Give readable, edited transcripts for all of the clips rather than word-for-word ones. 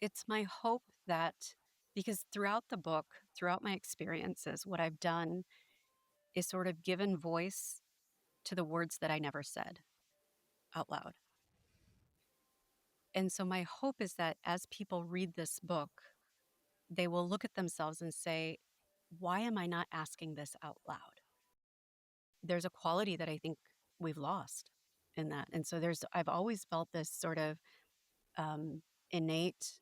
it's my hope that because throughout the book, throughout my experiences, what I've done is sort of given voice to the words that I never said out loud. And so my hope is that as people read this book, they will look at themselves and say, why am I not asking this out loud? There's a quality that I think we've lost in that. And so I've always felt this sort of innate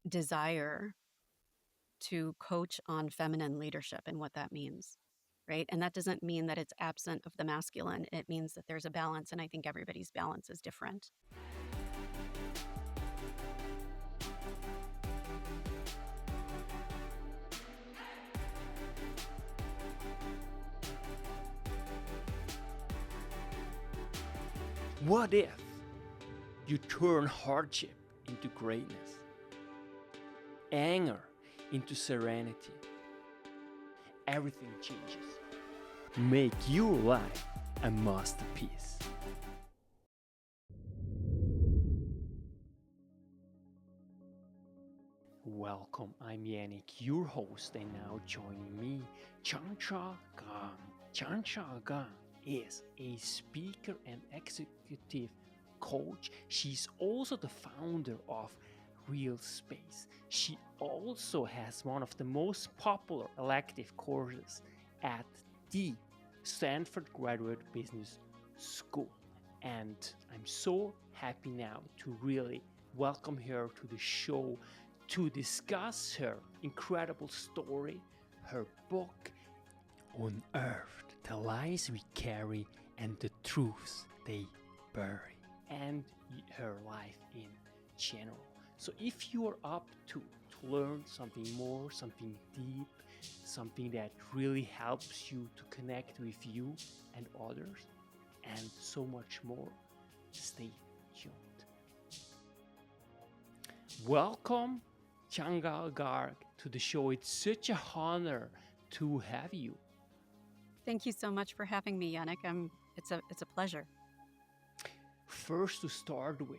desire to coach on feminine leadership and what that means, right? And that doesn't mean that it's absent of the masculine. It means that there's a balance, and I think everybody's balance is different. What if you turn hardship into greatness, anger into serenity? Everything changes. Make your life a masterpiece. Welcome, I'm Yanik, your host, and now joining me, Chanchal Garg. Chanchal Garg is a speaker and executive coach. She's also the founder of Real Space. She also has one of the most popular elective courses at the Stanford Graduate Business School. And I'm so happy now to really welcome her to the show to discuss her incredible story, her book, Unearthed, the lies we carry and the truths they bury, and her life in general. So if you are up to learn something more, something deep, something that really helps you to connect with you and others, and so much more, stay tuned. Welcome, Chanchal Garg, to the show. It's such an honor to have you. Thank you so much for having me, Yanik. It's a pleasure. First, to start with,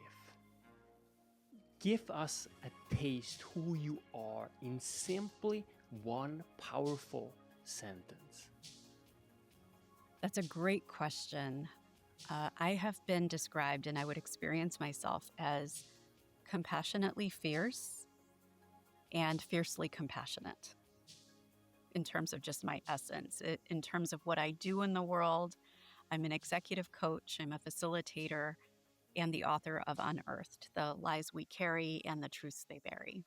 give us a taste who you are in simply one powerful sentence. That's a great question. I have been described, and I would experience myself as compassionately fierce and fiercely compassionate in terms of just my essence. In terms of what I do in the world, I'm an executive coach, I'm a facilitator, and the author of Unearthed, The Lies We Carry and the Truths They Bury.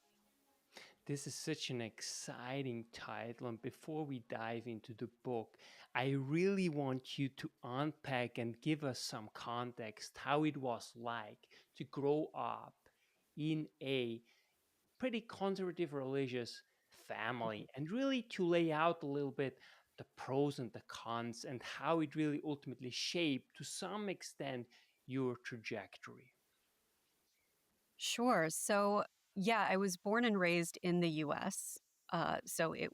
This is such an exciting title, and before we dive into the book, I really want you to unpack and give us some context how it was like to grow up in a pretty conservative religious family, and really to lay out a little bit the pros and the cons and how it really ultimately shaped to some extent your trajectory. Sure. So, yeah, I was born and raised in the US. So it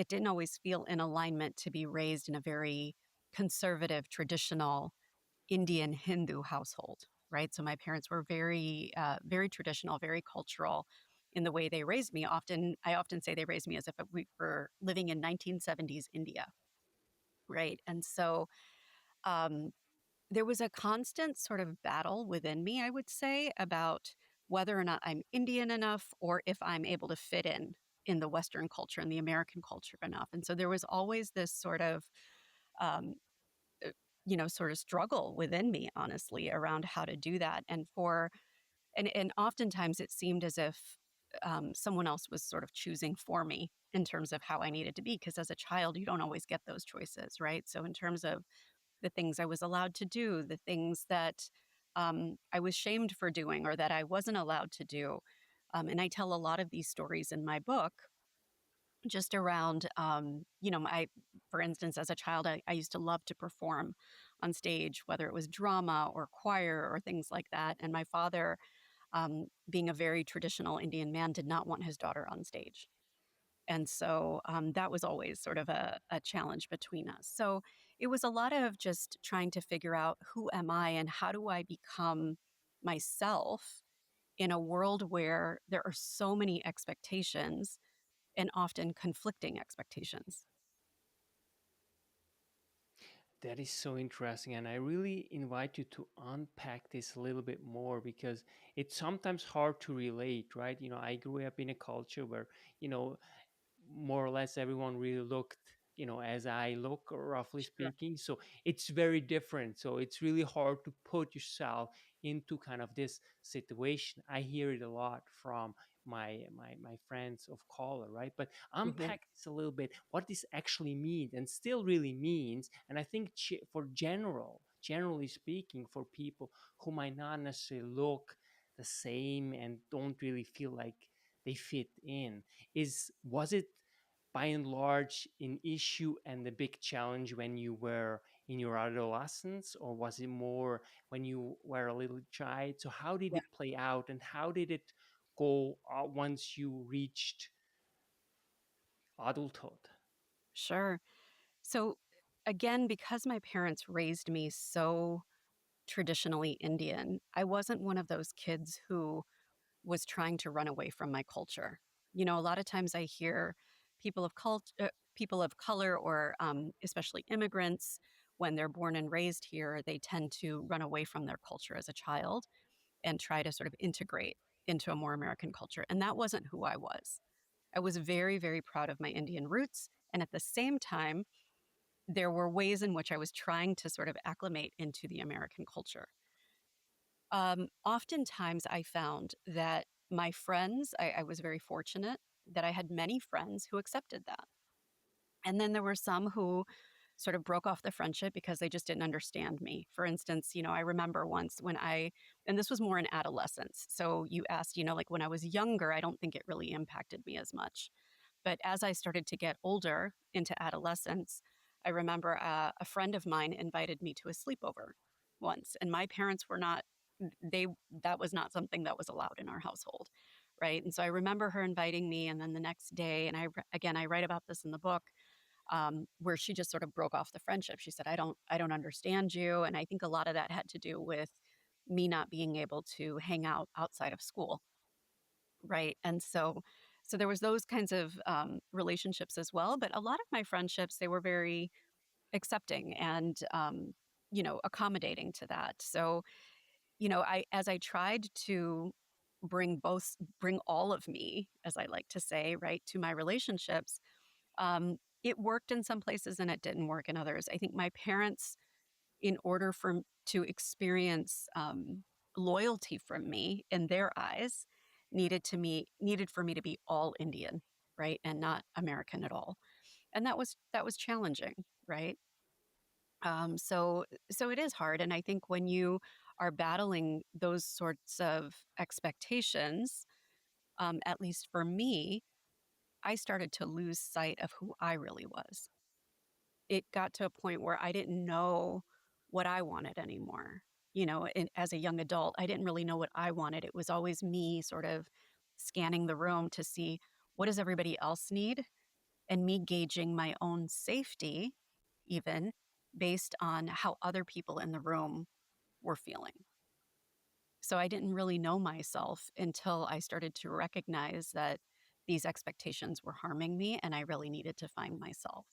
didn't always feel in alignment to be raised in a very conservative, traditional Indian Hindu household, right? So my parents were very traditional, very cultural in the way they raised me. I often say they raised me as if we were living in 1970s India, right? And so um, there was a constant sort of battle within me, I would say, about whether or not I'm Indian enough or if I'm able to fit in the Western culture and the American culture enough. And so there was always this sort of um, sort of struggle within me, honestly, around how to do that. And oftentimes it seemed as if someone else was sort of choosing for me in terms of how I needed to be, because as a child, you don't always get those choices, right? So in terms of the things I was allowed to do, the things that I was shamed for doing or that I wasn't allowed to do. And I tell a lot of these stories in my book just around, for instance, as a child, I used to love to perform on stage, whether it was drama or choir or things like that. And my father, being a very traditional Indian man, did not want his daughter on stage. And so that was always sort of a challenge between us. So it was a lot of just trying to figure out who am I and how do I become myself in a world where there are so many expectations and often conflicting expectations. That is so interesting. And I really invite you to unpack this a little bit more because it's sometimes hard to relate, right? I grew up in a culture where, you know, more or less everyone really looked, as I look, roughly Sure. speaking. So it's very different. So it's really hard to put yourself into kind of this situation. I hear it a lot from my friends of color, right? But Mhm. unpack this a little bit, what this actually means and still really means. And I think for generally speaking, for people who might not necessarily look the same and don't really feel like they fit in, was it by and large an issue and the big challenge when you were in your adolescence, or was it more when you were a little child? So how did Yeah, it play out, and how did it go once you reached adulthood? sure. So, again, because my parents raised me so traditionally Indian, I wasn't one of those kids who was trying to run away from my culture. A lot of times I hear people of color, or especially immigrants, when they're born and raised here, they tend to run away from their culture as a child and try to sort of integrate into a more American culture. And that wasn't who I was. I was very, very proud of my Indian roots. And at the same time, there were ways in which I was trying to sort of acclimate into the American culture. Oftentimes, I found that my friends, I was very fortunate that I had many friends who accepted that. And then there were some who sort of broke off the friendship because they just didn't understand me. For instance, I remember once and this was more in adolescence. So you asked, like when I was younger, I don't think it really impacted me as much. But as I started to get older into adolescence, I remember a friend of mine invited me to a sleepover once, and my parents were not, they, that was not something that was allowed in our household. Right. And so I remember her inviting me, and then the next day, and again, I write about this in the book, where she just sort of broke off the friendship. She said, I don't understand you. And I think a lot of that had to do with me not being able to hang out outside of school. Right. And so there was those kinds of relationships as well. But a lot of my friendships, they were very accepting and, accommodating to that. So, as I tried to bring all of me, as I like to say, right, to my relationships, it worked in some places and it didn't work in others. I think my parents, in order to experience loyalty from me in their eyes, needed for me to be all Indian, right, and not American at all, and that was challenging, right? So it is hard, and I think when you are battling those sorts of expectations, at least for me, I started to lose sight of who I really was. It got to a point where I didn't know what I wanted anymore. And as a young adult, I didn't really know what I wanted. It was always me sort of scanning the room to see what does everybody else need, and me gauging my own safety, even based on how other people in the room were feeling. So I didn't really know myself until I started to recognize that these expectations were harming me and I really needed to find myself.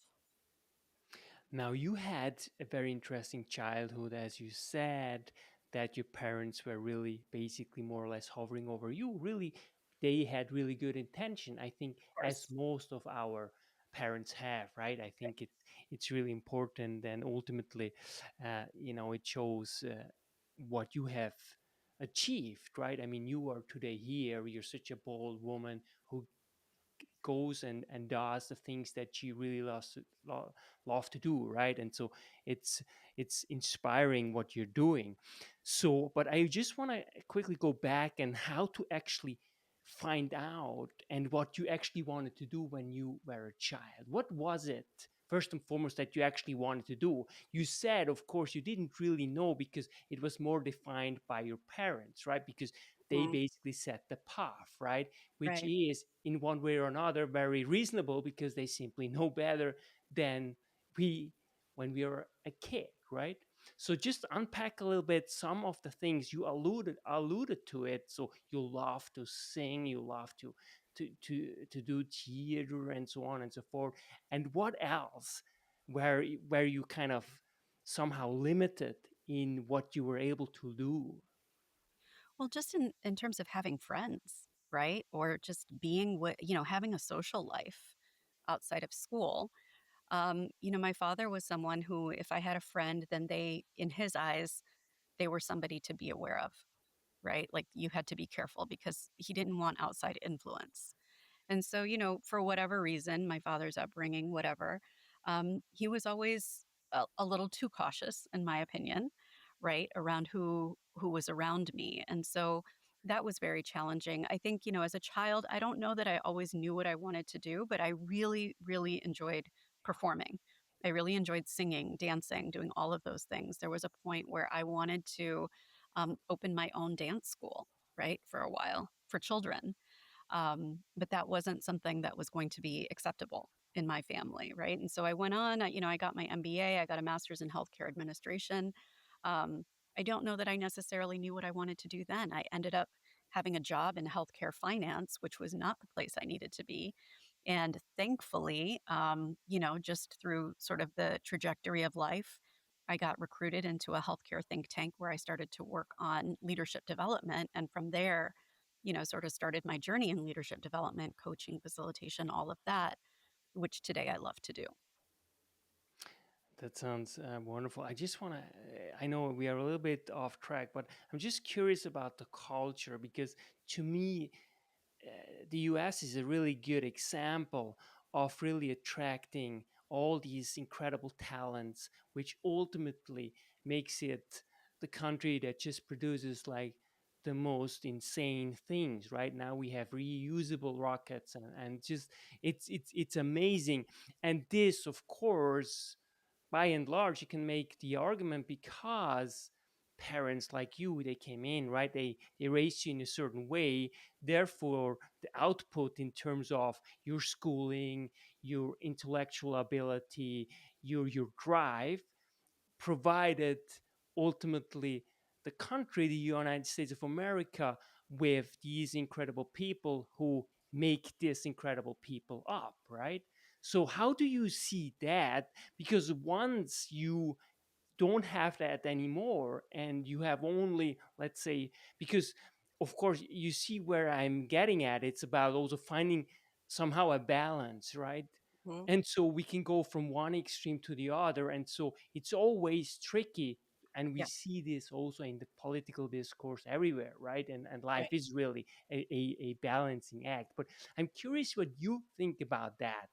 Now, you had a very interesting childhood, as you said, that your parents were really basically more or less hovering over you. Really, they had really good intention, I think, Of as course. most of our parents have, right? I think it's really important, and ultimately, it shows what you have achieved, right? I mean, you are today here. You're such a bold woman who goes and does the things that she really love to do, right? And so it's it's inspiring what you're doing. So but I just want to quickly go back and how to actually find out and what you actually wanted to do when you were a child. What was it first and foremost that you actually wanted to do? You said, of course, you didn't really know because it was more defined by your parents, right? Because they Mhm. basically set the path, right? Which Right. is in one way or another very reasonable because they simply know better than we when we are a kid, right? So just unpack a little bit some of the things you alluded to it. So you love to sing, you love to do theater and so on and so forth. And what else where you kind of somehow limited in what you were able to do? Well, just in terms of having friends, right? Or just being with, having a social life outside of school. My father was someone who, if I had a friend, then in his eyes, they were somebody to be aware of, right? Like you had to be careful because he didn't want outside influence. And so, for whatever reason, my father's upbringing, whatever, he was always a little too cautious, in my opinion, right, around who was around me. And so that was very challenging. I think, as a child, I don't know that I always knew what I wanted to do, but I really, really enjoyed performing. I really enjoyed singing, dancing, doing all of those things. There was a point where I wanted to open my own dance school, right, for a while for children, but that wasn't something that was going to be acceptable in my family, right? And so I went on, I got my MBA, I got a master's in healthcare administration. Um, I don't know that I necessarily knew what I wanted to do then. I ended up having a job in healthcare finance, which was not the place I needed to be. And thankfully, just through sort of the trajectory of life, I got recruited into a healthcare think tank where I started to work on leadership development. And from there, sort of started my journey in leadership development, coaching, facilitation, all of that, which today I love to do. That sounds wonderful. I just want to, I know we are a little bit off track, but I'm just curious about the culture because to me, the US is a really good example of really attracting all these incredible talents, which ultimately makes it the country that just produces like the most insane things. Right now we have reusable rockets, and just it's amazing. And this, of course, by and large, you can make the argument because parents like you, they came in, right, they raised you in a certain way, therefore the output in terms of your schooling, your intellectual ability, your drive provided ultimately the country, the United States of America, with these incredible people who make this incredible people up, right? So how do you see that? Because once you don't have that anymore and you have only, let's say, because of course you see where I'm getting at, it's about also finding somehow a balance, right? Mhm. And so we can go from one extreme to the other, and so it's always tricky. And we Yeah, see this also in the political discourse everywhere, right? And life right. is really a balancing act. But I'm curious what you think about that,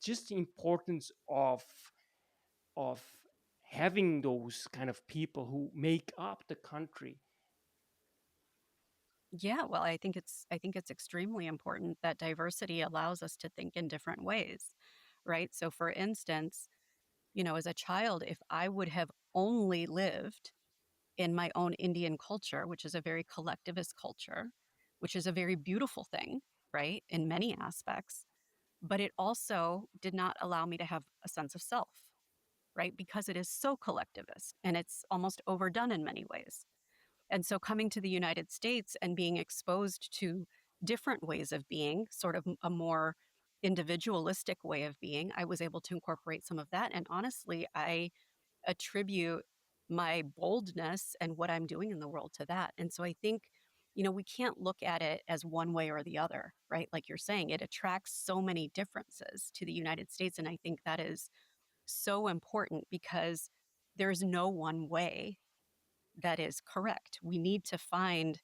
just the importance of having those kind of people who make up the country. Yeah, well, I think it's extremely important that diversity allows us to think in different ways, right? So for instance, as a child, if I would have only lived in my own Indian culture, which is a very collectivist culture, which is a very beautiful thing, right, in many aspects, but it also did not allow me to have a sense of self, right, because it is so collectivist and it's almost overdone in many ways. And so coming to the United States and being exposed to different ways of being, sort of a more individualistic way of being, I was able to incorporate some of that. And honestly, I attribute my boldness and what I'm doing in the world to that. And so I think, we can't look at it as one way or the other, right? Like you're saying, it attracts so many differences to the United States. And I think that is so important because there's no one way that is correct. We need to find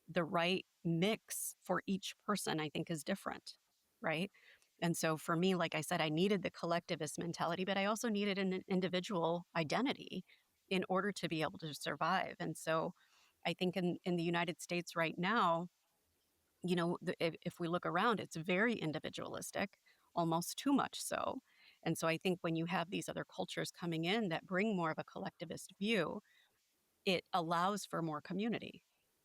the right mix for each person, I think is different, right? And so for me, like I said, I needed the collectivist mentality, but I also needed an individual identity in order to be able to survive. And so I think in the United States right now, if we look around, it's very individualistic, almost too much so. And so I think when you have these other cultures coming in that bring more of a collectivist view, it allows for more community.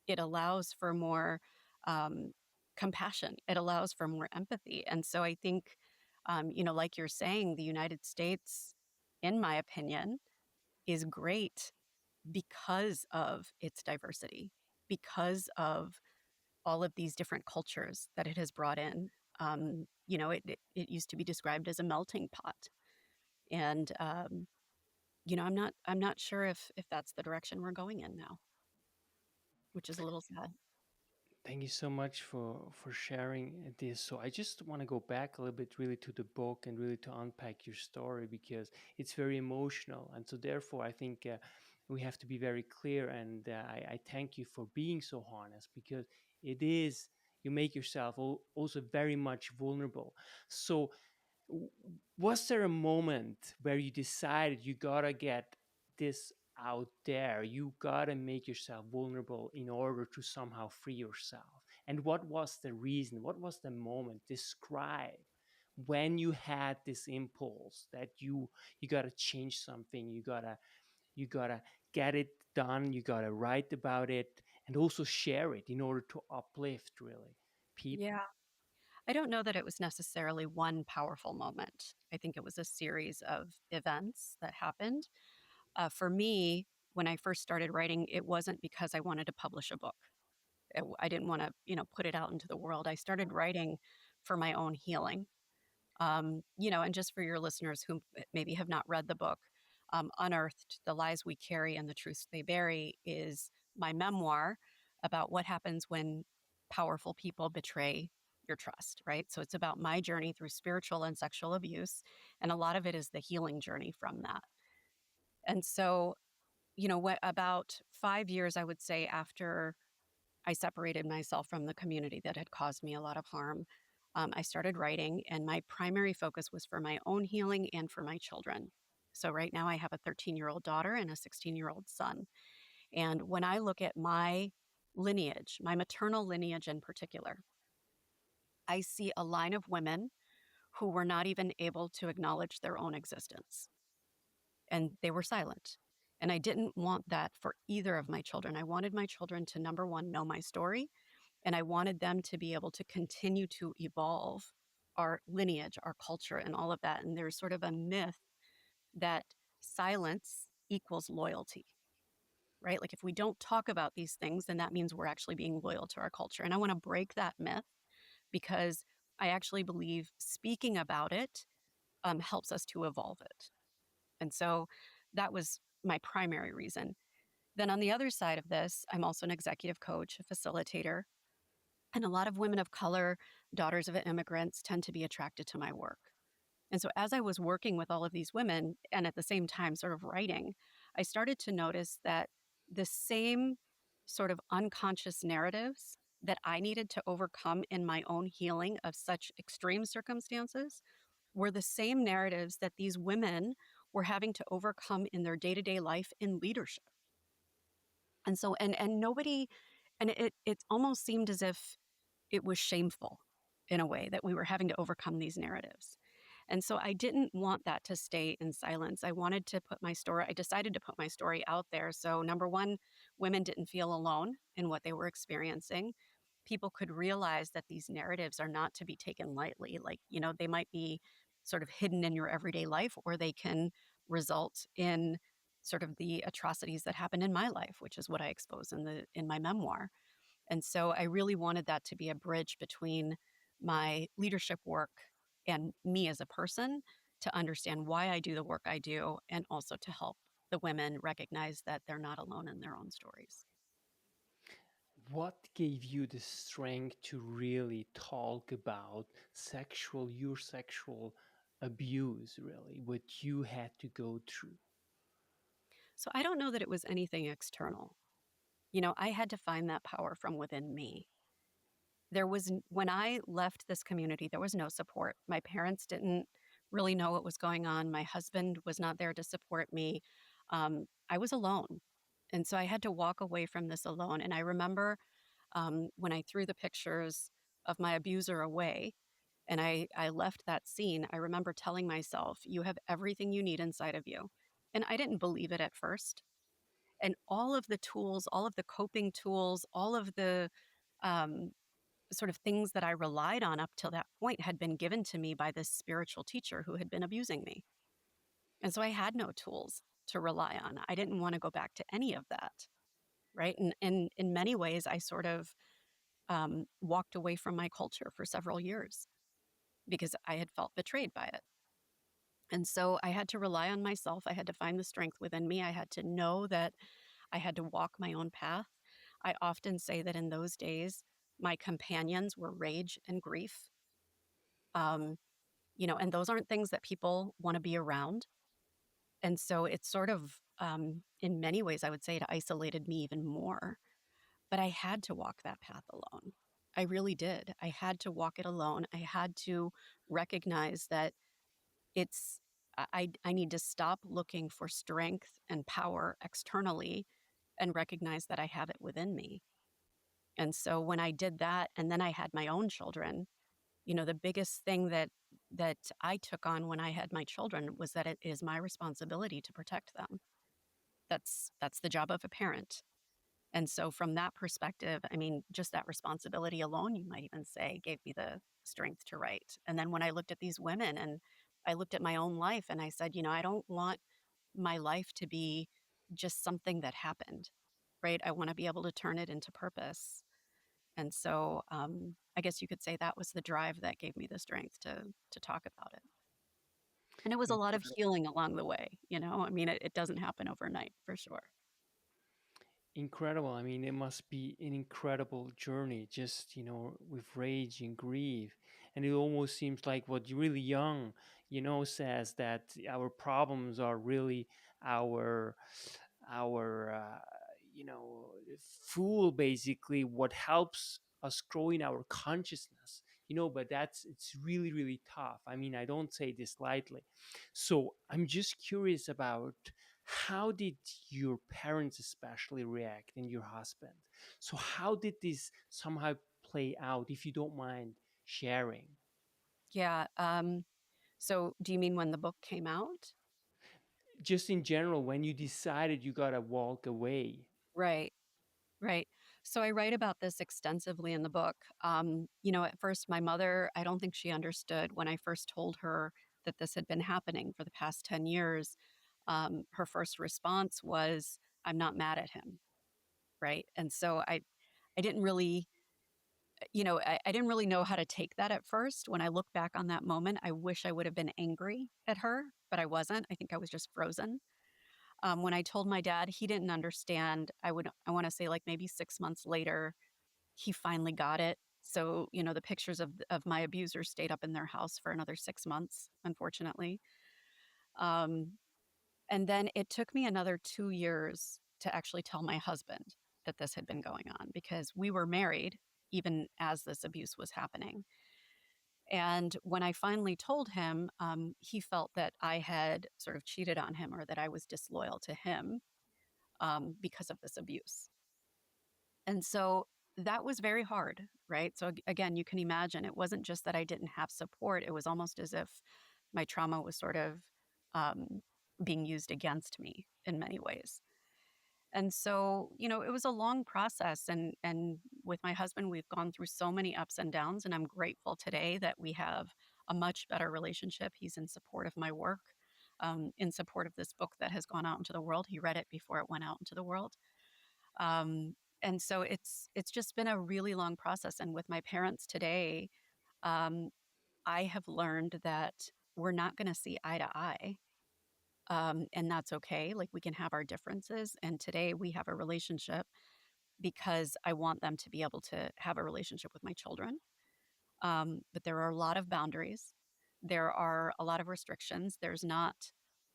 It allows for more um, compassion. It allows for more empathy. And so I think, like you're saying, the United States, in my opinion, is great because of its diversity, because of all of these different cultures that it has brought in. It used to be described as a melting pot, and I'm not sure if that's the direction we're going in now, which is a little sad. Thank you so much for sharing this. So I just want to go back a little bit really to the book and really to unpack your story because it's very emotional. And so therefore I think we have to be very clear, and I thank you for being so honest because it is, you make yourself also very much vulnerable. So w- was there a moment where you decided you gotta get this out there, you gotta make yourself vulnerable in order to somehow free yourself? And what was the reason, what was the moment? Describe when you had this impulse that you gotta change something, you gotta get it done, you gotta write about it and also share it in order to uplift really people. Yeah. I don't know that it was necessarily one powerful moment. I think it was a series of events that happened. For me, when I first started writing, it wasn't because I wanted to publish a book. I didn't want to, put it out into the world. I started writing for my own healing. And just for your listeners who maybe have not read the book, Unearthed: The Lies We Carry and the Truths They Bury is my memoir about what happens when powerful people betray your trust, right? So it's about my journey through spiritual and sexual abuse. And a lot of it is the healing journey from that. And so, about 5 years, I would say, after I separated myself from the community that had caused me a lot of harm, I started writing, and my primary focus was for my own healing and for my children. So, right now, I have a 13-year-old daughter and a 16-year-old son. And when I look at my lineage, my maternal lineage in particular, I see a line of women who were not even able to acknowledge their own existence, and they were silent. And I didn't want that for either of my children. I wanted my children to, number one, know my story, and I wanted them to be able to continue to evolve our lineage, our culture, and all of that. And there's sort of a myth that silence equals loyalty, right? Like if we don't talk about these things, then that means we're actually being loyal to our culture. And I want to break that myth because I actually believe speaking about it helps us to evolve it. And so that was my primary reason. Then on the other side of this, I'm also an executive coach, a facilitator, and a lot of women of color, daughters of immigrants, tend to be attracted to my work. And so as I was working with all of these women and at the same time sort of writing, I started to notice that the same sort of unconscious narratives that I needed to overcome in my own healing of such extreme circumstances were the same narratives that these women were having to overcome in their day-to-day life in leadership. And so and nobody, and it almost seemed as if it was shameful in a way that we were having to overcome these narratives. And so I didn't want that to stay in silence. I wanted to put my story, I decided to put my story out there. So, number one, women didn't feel alone in what they were experiencing. People could realize that these narratives are not to be taken lightly. Like, they might be sort of hidden in your everyday life, or they can result in sort of the atrocities that happened in my life, which is what I expose in my memoir. And so I really wanted that to be a bridge between my leadership work and me as a person to understand why I do the work I do, and also to help the women recognize that they're not alone in their own stories. What gave you the strength to really talk about your sexual abuse, really, what you had to go through? So I don't know that it was anything external. I had to find that power from within me. When I left this community, there was no support. My parents didn't really know what was going on. My husband was not there to support me. I was alone. And so I had to walk away from this alone. And I remember when I threw the pictures of my abuser away and I left that scene, I remember telling myself, you have everything you need inside of you. And I didn't believe it at first. And all of the tools, all of the coping tools, all of the um, sort of things that I relied on up till that point had been given to me by this spiritual teacher who had been abusing me. And so I had no tools to rely on. I didn't want to go back to any of that, right? And in many ways, I sort of walked away from my culture for several years because I had felt betrayed by it. And so I had to rely on myself. I had to find the strength within me. I had to know that I had to walk my own path. I often say that in those days, my companions were rage and grief. Um, and those aren't things that people want to be around. And so it's sort of, in many ways, I would say it isolated me even more. But I had to walk that path alone. I really did. I had to walk it alone. I had to recognize that it's, I need to stop looking for strength and power externally and recognize that I have it within me. And so when I did that, and then I had my own children, the biggest thing that I took on when I had my children was that it is my responsibility to protect them. That's the job of a parent. And so from that perspective, I mean, just that responsibility alone, you might even say, gave me the strength to write. And then when I looked at these women and I looked at my own life and I said, I don't want my life to be just something that happened, right? I want to be able to turn it into purpose. And so I guess you could say that was the drive that gave me the strength to talk about it. And it was a lot of Incredible. healing along the way, I mean, it doesn't happen overnight for sure. Incredible. I mean, it must be an incredible journey, just, with rage and grief. And it almost seems like what really young, says that our problems are really our, our, fool, basically, what helps us grow in our consciousness, but it's really, really tough. I mean, I don't say this lightly. So I'm just curious about how did your parents especially react and your husband? So how did this somehow play out, if you don't mind sharing? Yeah. So do you mean when the book came out? Just in general, when you decided you gotta walk away. Right. Right. So I write about this extensively in the book. At first, my mother, I don't think she understood when I first told her that this had been happening for the past 10 years. Her first response was, I'm not mad at him. Right. And so I didn't really, I didn't really know how to take that at first. When I look back on that moment, I wish I would have been angry at her, but I wasn't. I think I was just frozen. When I told my dad, he didn't understand. I want to say like maybe 6 months later, he finally got it. So, the pictures of my abusers stayed up in their house for another 6 months, unfortunately. Um, and then it took me another 2 years to actually tell my husband that this had been going on because we were married even as this abuse was happening. And when I finally told him, he felt that I had sort of cheated on him or that I was disloyal to him because of this abuse. And so that was very hard, right? So again, you can imagine it wasn't just that I didn't have support, it was almost as if my trauma was sort of um, being used against me in many ways. And so, it was a long process. And with my husband, we've gone through so many ups and downs. And I'm grateful today that we have a much better relationship. He's in support of my work, in support of this book that has gone out into the world. He read it before it went out into the world. And so it's just been a really long process. And with my parents today, um, I have learned that we're not going to see eye to eye. And that's okay. Like we can have our differences. And today we have a relationship because I want them to be able to have a relationship with my children. But there are a lot of boundaries. There are a lot of restrictions. There's not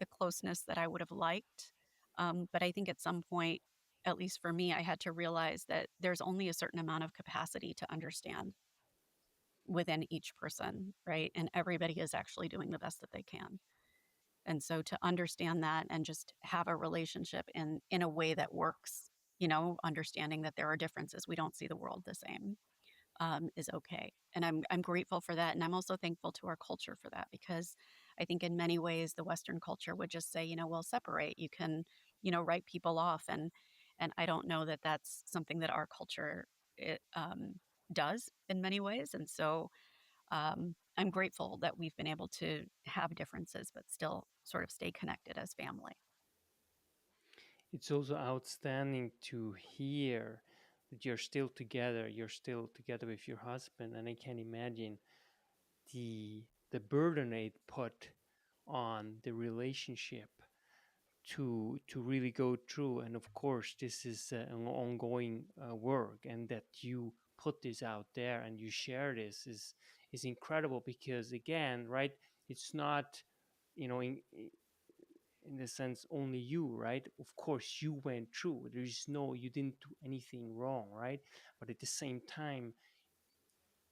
the closeness that I would have liked. But I think at some point, at least for me, I had to realize that there's only a certain amount of capacity to understand within each person, right? And everybody is actually doing the best that they can. And so to understand that and just have a relationship in a way that works, understanding that there are differences, we don't see the world the same, is okay. And I'm grateful for that, and I'm also thankful to our culture for that because I think in many ways the Western culture would just say, we'll separate. You can, write people off, and I don't know that that's something that our culture does in many ways. And so I'm grateful that we've been able to have differences, but still sort of stay connected as family. it's also outstanding to hear that you're still together with your husband, and I can imagine the burden it put on the relationship to really go through. And of course, this is an ongoing work, and that you put this out there and you share this is incredible, because again, right, it's not, you know, in the sense only you, right? Of course you went through, there's no, you didn't do anything wrong, right? But at the same time,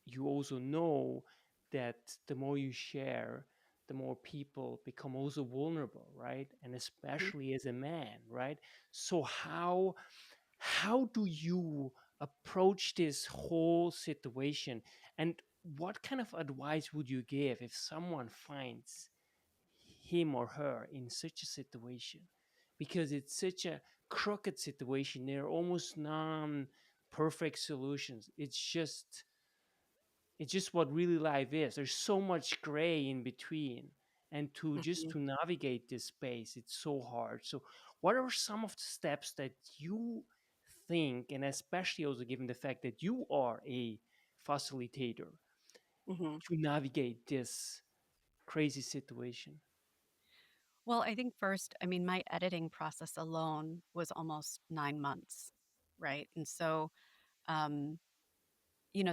you also know that the more you share, the more people become also vulnerable, right? And Mhm. especially as a man, right? So how do you approach this whole situation, and what kind of advice would you give if someone finds him or her in such a situation, because it's such a crooked situation? There are almost non perfect solutions. It's just what really life is. There's so much gray in between, and to just Mhm. to navigate this space, it's so hard. So what are some of the steps that you think, and especially also given the fact that you are a facilitator, Mhm. to navigate this crazy situation? Well, I think first, I mean, my editing process alone was almost 9 months, right? And so, um,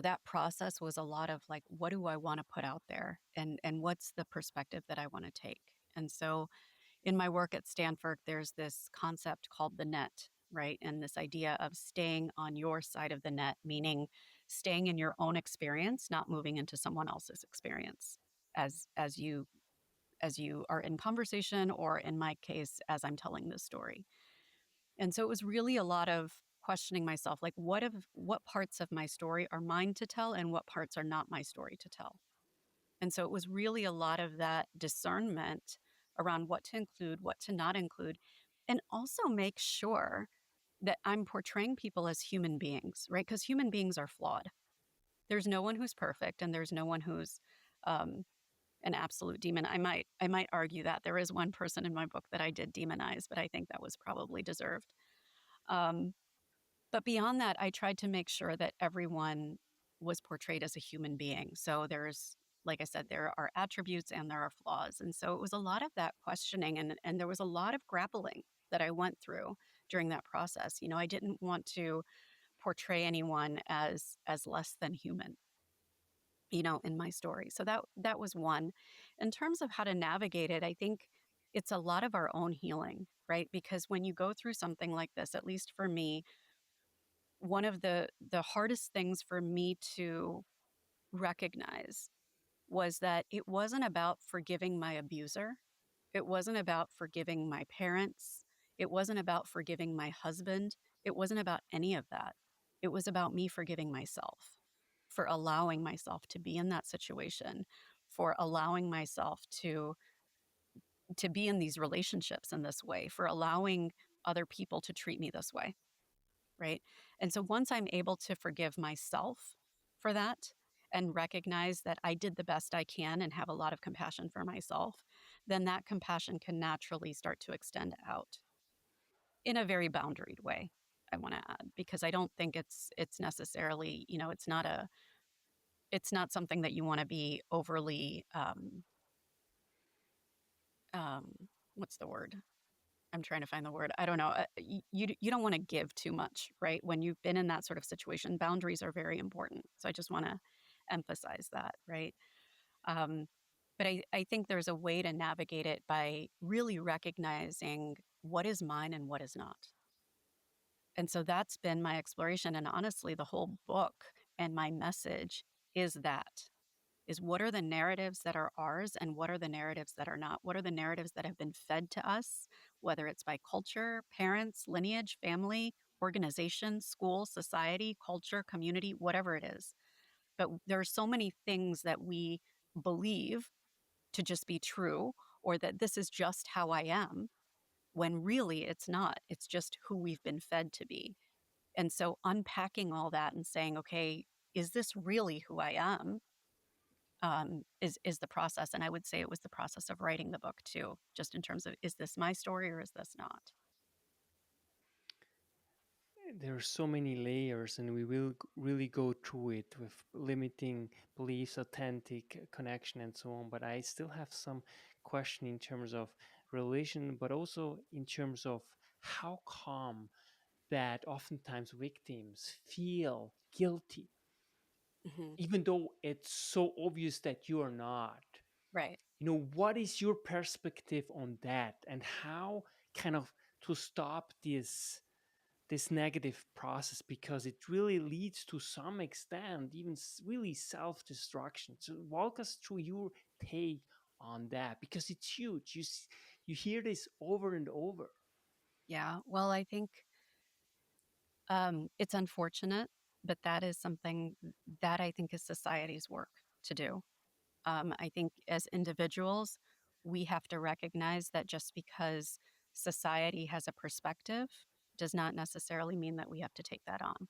that process was a lot of like, what do I want to put out there, and what's the perspective that I want to take? And so, in my work at Stanford, there's this concept called the net, right? And this idea of staying on your side of the net, meaning staying in your own experience, not moving into someone else's experience as you are in conversation, or in my case, as I'm telling this story. And so it was really a lot of questioning myself, like what parts of my story are mine to tell and what parts are not my story to tell. And so it was really a lot of that discernment around what to include, what to not include, and also make sure that I'm portraying people as human beings, right? Because human beings are flawed. There's no one who's perfect, and there's no one who's um, an absolute demon. I might argue that there is one person in my book that I did demonize, but I think that was probably deserved. Um, but beyond that, I tried to make sure that everyone was portrayed as a human being. So there's, like I said, there are attributes and there are flaws. And so it was a lot of that questioning, and there was a lot of grappling that I went through during that process. I didn't want to portray anyone as less than human, in my story. So that was one. In terms of how to navigate it, I think it's a lot of our own healing, right? Because when you go through something like this, at least for me, one of the hardest things for me to recognize was that it wasn't about forgiving my abuser. It wasn't about forgiving my parents. It wasn't about forgiving my husband. It wasn't about any of that. It was about me forgiving myself for allowing myself to be in that situation, for allowing myself to be in these relationships in this way, for allowing other people to treat me this way, right? And so once I'm able to forgive myself for that and recognize that I did the best I can and have a lot of compassion for myself, then that compassion can naturally start to extend out in a very boundaried way. I want to add, because I don't think it's necessarily, it's not something that you want to be overly um what's the word? I'm trying to find the word. I don't know. You don't want to give too much, right? When you've been in that sort of situation, boundaries are very important. So I just want to emphasize that, right? Um, but I think there's a way to navigate it by really recognizing what is mine and what is not. And so that's been my exploration. And honestly, the whole book and my message is that is what are the narratives that are ours and what are the narratives that are not? What are the narratives that have been fed to us, whether it's by culture, parents, lineage, family, organization, school, society, culture, community, whatever it is. But there are so many things that we believe to just be true, or that this is just how I am, when really it's not. It's just who we've been fed to be. And so unpacking all that and saying, okay, is this really who I am? Is the process. And I would say it was the process of writing the book too, just in terms of, is this my story or is this not? there are so many layers, and we will really go through it with limiting beliefs, authentic connection, and so on. But I still have some question in terms of religion, but also in terms of how come that oftentimes victims feel guilty, Mhm. even though it's so obvious that you are not. Right. What is your perspective on that, and how kind of to stop this negative process, because it really leads to some extent even really self-destruction. So walk us through your take on that, because it's huge. You hear this over and over. Yeah. Well, I think it's unfortunate, but that is something that I think is society's work to do. I think as individuals, we have to recognize that just because society has a perspective does not necessarily mean that we have to take that on.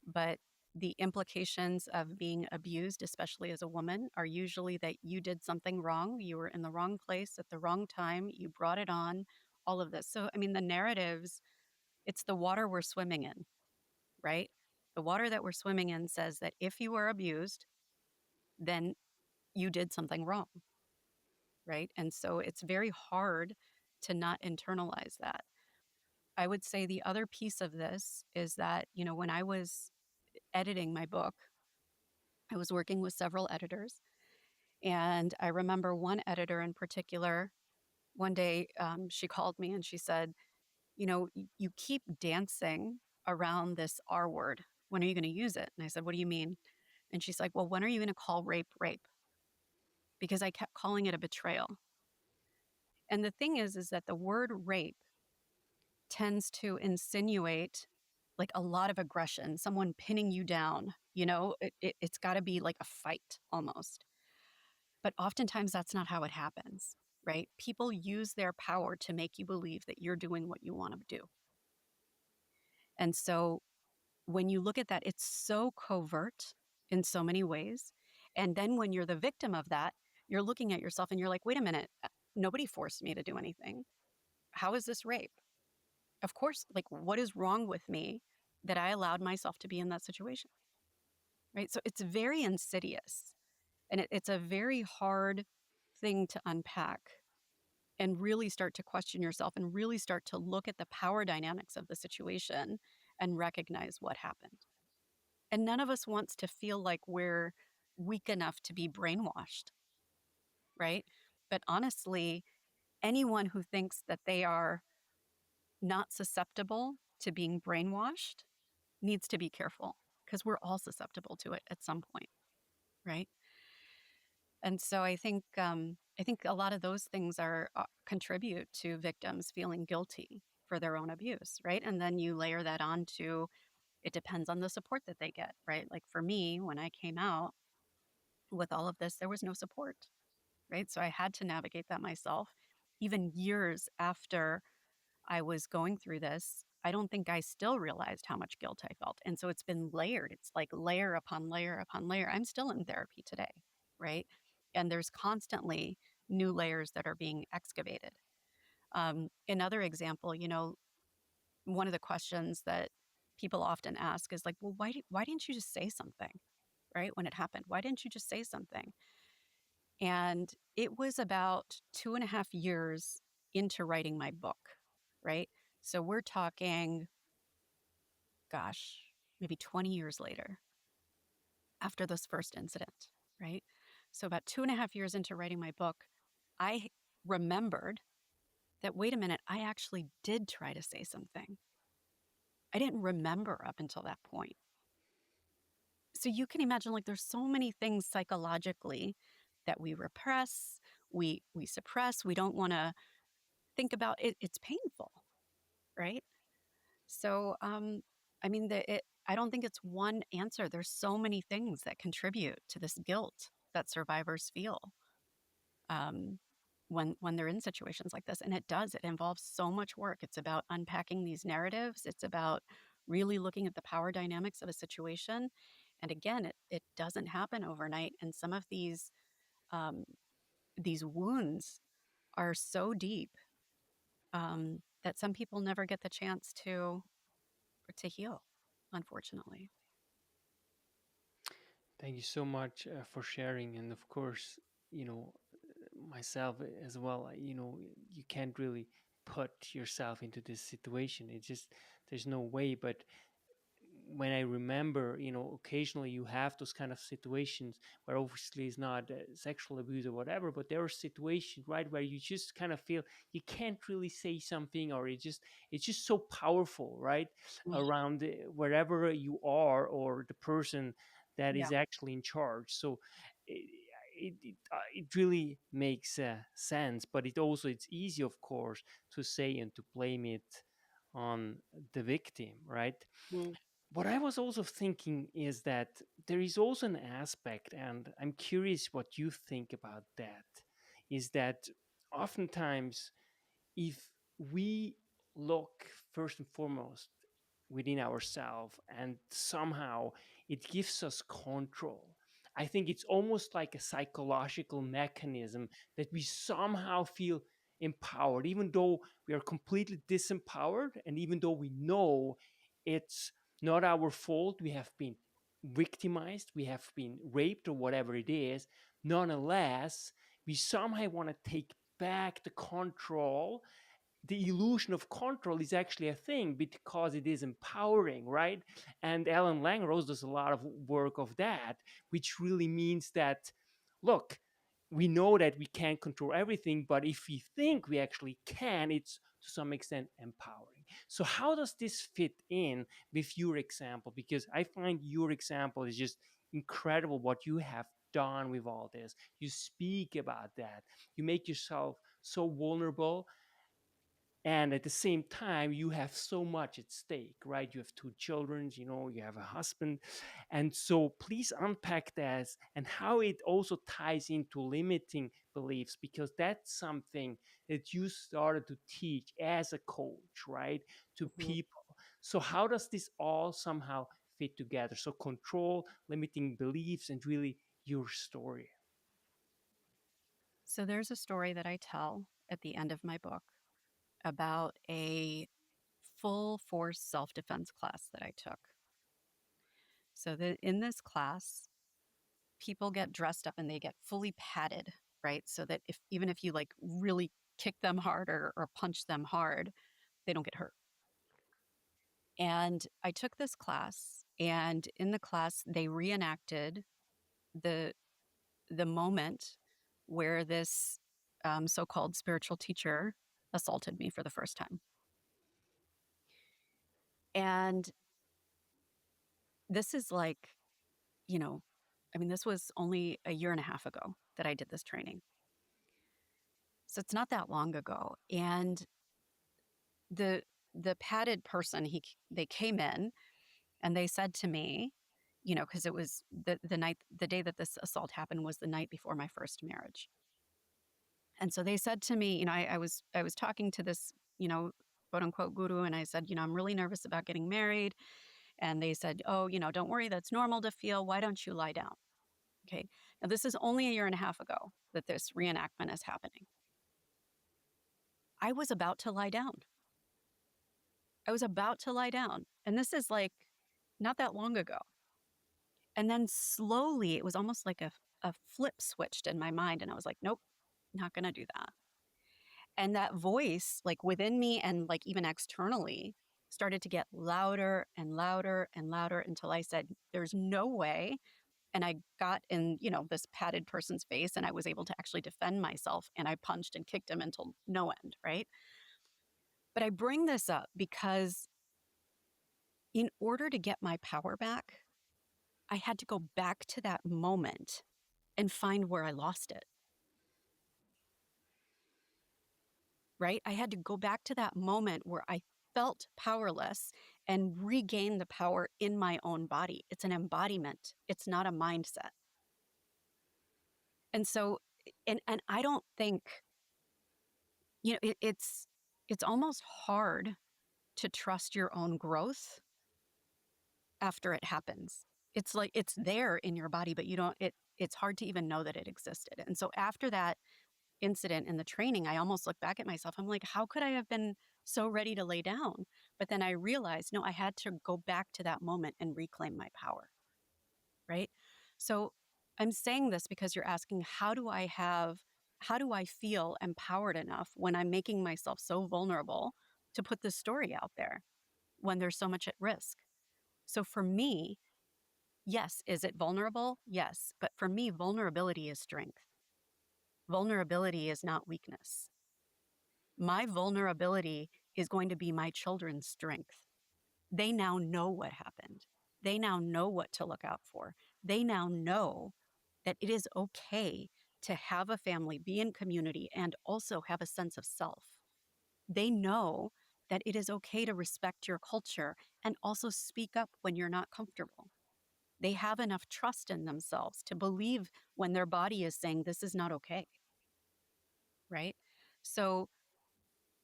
But the implications of being abused, especially as a woman, are usually that you did something wrong. You were in the wrong place at the wrong time. You brought it on, all of this. So, I mean, the narratives, it's the water we're swimming in, right? The water that we're swimming in says that if you were abused, then you did something wrong, right? And so it's very hard to not internalize that. I would say the other piece of this is that, when I was editing my book, I was working with several editors. And I remember one editor in particular, one day she called me and she said, you keep dancing around this R word. When are you going to use it? And I said, what do you mean? And she's like, well, when are you going to call rape rape? Because I kept calling it a betrayal. And the thing is that the word rape tends to insinuate like a lot of aggression, someone pinning you down. It's got to be like a fight almost. But oftentimes that's not how it happens, right? People use their power to make you believe that you're doing what you want to do. And so when you look at that, it's so covert in so many ways. And then when you're the victim of that, you're looking at yourself and you're like, wait a minute, nobody forced me to do anything. How is this rape? Of course, like, what is wrong with me that I allowed myself to be in that situation? Right. So it's very insidious, and it's a very hard thing to unpack and really start to question yourself and really start to look at the power dynamics of the situation and recognize what happened. And none of us wants to feel like we're weak enough to be brainwashed, right? But honestly, anyone who thinks that they are not susceptible to being brainwashed needs to be careful, because we're all susceptible to it at some point, right? And so I think a lot of those things are contribute to victims feeling guilty for their own abuse, right? And then you layer that on to, it depends on the support that they get, right? Like for me, when I came out with all of this, there was no support, right? So I had to navigate that myself. Even years after I was going through this, I don't think I still realized how much guilt I felt. And so it's been layered. It's like layer upon layer upon layer. I'm still in therapy today, right? And there's constantly new layers that are being excavated. Another example, one of the questions that people often ask is like, well, why didn't you just say something, right? When it happened, why didn't you just say something? And it was about 2.5 years into writing my book, right? So we're talking, gosh, maybe 20 years later after this first incident, right? So about 2.5 years into writing my book, I remembered that, wait a minute, I actually did try to say something. I didn't remember up until that point. So you can imagine, like, there's so many things psychologically that we repress, we suppress, we don't want to think about it. It's painful, right? So, I mean, I don't think it's one answer. There's so many things that contribute to this guilt that survivors feel um, when they're in situations like this, and it does. It involves so much work. It's about unpacking these narratives. It's about really looking at the power dynamics of a situation. And again, it doesn't happen overnight. And some of um, these wounds are so deep that some people never get the chance to heal, unfortunately. Thank you so much for sharing. And of course, you know, myself as well, you can't really put yourself into this situation. It just, there's no way. But when I remember, occasionally you have those kind of situations where obviously it's not sexual abuse or whatever, but there are situations, right, where you just kind of feel you can't really say something, or it's just so powerful, right, Mm. around wherever you are, or the person that Yeah. is actually in charge. So it really makes sense, but it's easy, of course, to say and to blame it on the victim, right? Mm. What I was also thinking is that there is also an aspect, and I'm curious what you think about that, is that oftentimes, if we look first and foremost within ourselves and somehow it gives us control, I think it's almost like a psychological mechanism that we somehow feel empowered, even though we are completely disempowered, and even though we know it's not our fault, we have been victimized, we have been raped, or whatever it is. Nonetheless, we somehow want to take back the control. The illusion of control is actually a thing because it is empowering, right? And Alan Langrose does a lot of work of that, which really means that, look, we know that we can't control everything, but if we think we actually can, it's to some extent empowering. So, how does this fit in with your example? Because I find your example is just incredible what you have done with all this. You speak about that, you make yourself so vulnerable, and at the same time you have so much at stake, right? You have two children, you have a husband. And so please unpack that and how it also ties into limiting beliefs, because that's something that you started to teach as a coach, right, to Mhm. people. So how does this all somehow fit together? So control, limiting beliefs, and really your story. So there's a story that I tell at the end of my book about a full force self defense class that I took. So in this class, people get dressed up and they get fully padded, right? So that if even if you like really kick them hard or punch them hard, they don't get hurt. And I took this class, and in the class, they reenacted the the moment where this so-called spiritual teacher assaulted me for the first time. And this is like, you know, I mean, this was only a year and a half ago that I did this training. So it's not that long ago. And the the padded person, they came in and they said to me, because it was the day that this assault happened was the night before my first marriage. And so they said to me, I was talking to this, quote unquote guru, and I said, I'm really nervous about getting married. And they said, oh, don't worry, that's normal to feel. Why don't you lie down? Okay. Now, this is only a year and a half ago that this reenactment is happening. I was about to lie down. I was about to lie down. And this is like not that long ago. And then slowly, it was almost like a flip switched in my mind. And I was like, nope, not going to do that. And that voice, like within me and like even externally, started to get louder and louder and louder until I said, there's no way. And I got in, this padded person's face, and I was able to actually defend myself. And I punched and kicked him until no end, right? But I bring this up because in order to get my power back, I had to go back to that moment and find where I lost it, right? I had to go back to that moment where I felt powerless and regain the power in my own body. It's an embodiment, it's not a mindset. And so, and I don't think, it's almost hard to trust your own growth after it happens. It's like it's there in your body, but you don't, it's hard to even know that it existed. And so after that incident in the training, I almost look back at myself. I'm like, how could I have been so ready to lay down? But then I realized, no, I had to go back to that moment and reclaim my power, right? So I'm saying this because you're asking, how do I feel empowered enough when I'm making myself so vulnerable to put this story out there when there's so much at risk? So for me, yes, is it vulnerable? Yes. But for me, vulnerability is strength. Vulnerability is not weakness. My vulnerability is going to be my children's strength. They now know what happened. They now know what to look out for. They now know that it is okay to have a family, be in community, and also have a sense of self. They know that it is okay to respect your culture and also speak up when you're not comfortable. They have enough trust in themselves to believe when their body is saying this is not okay, right? So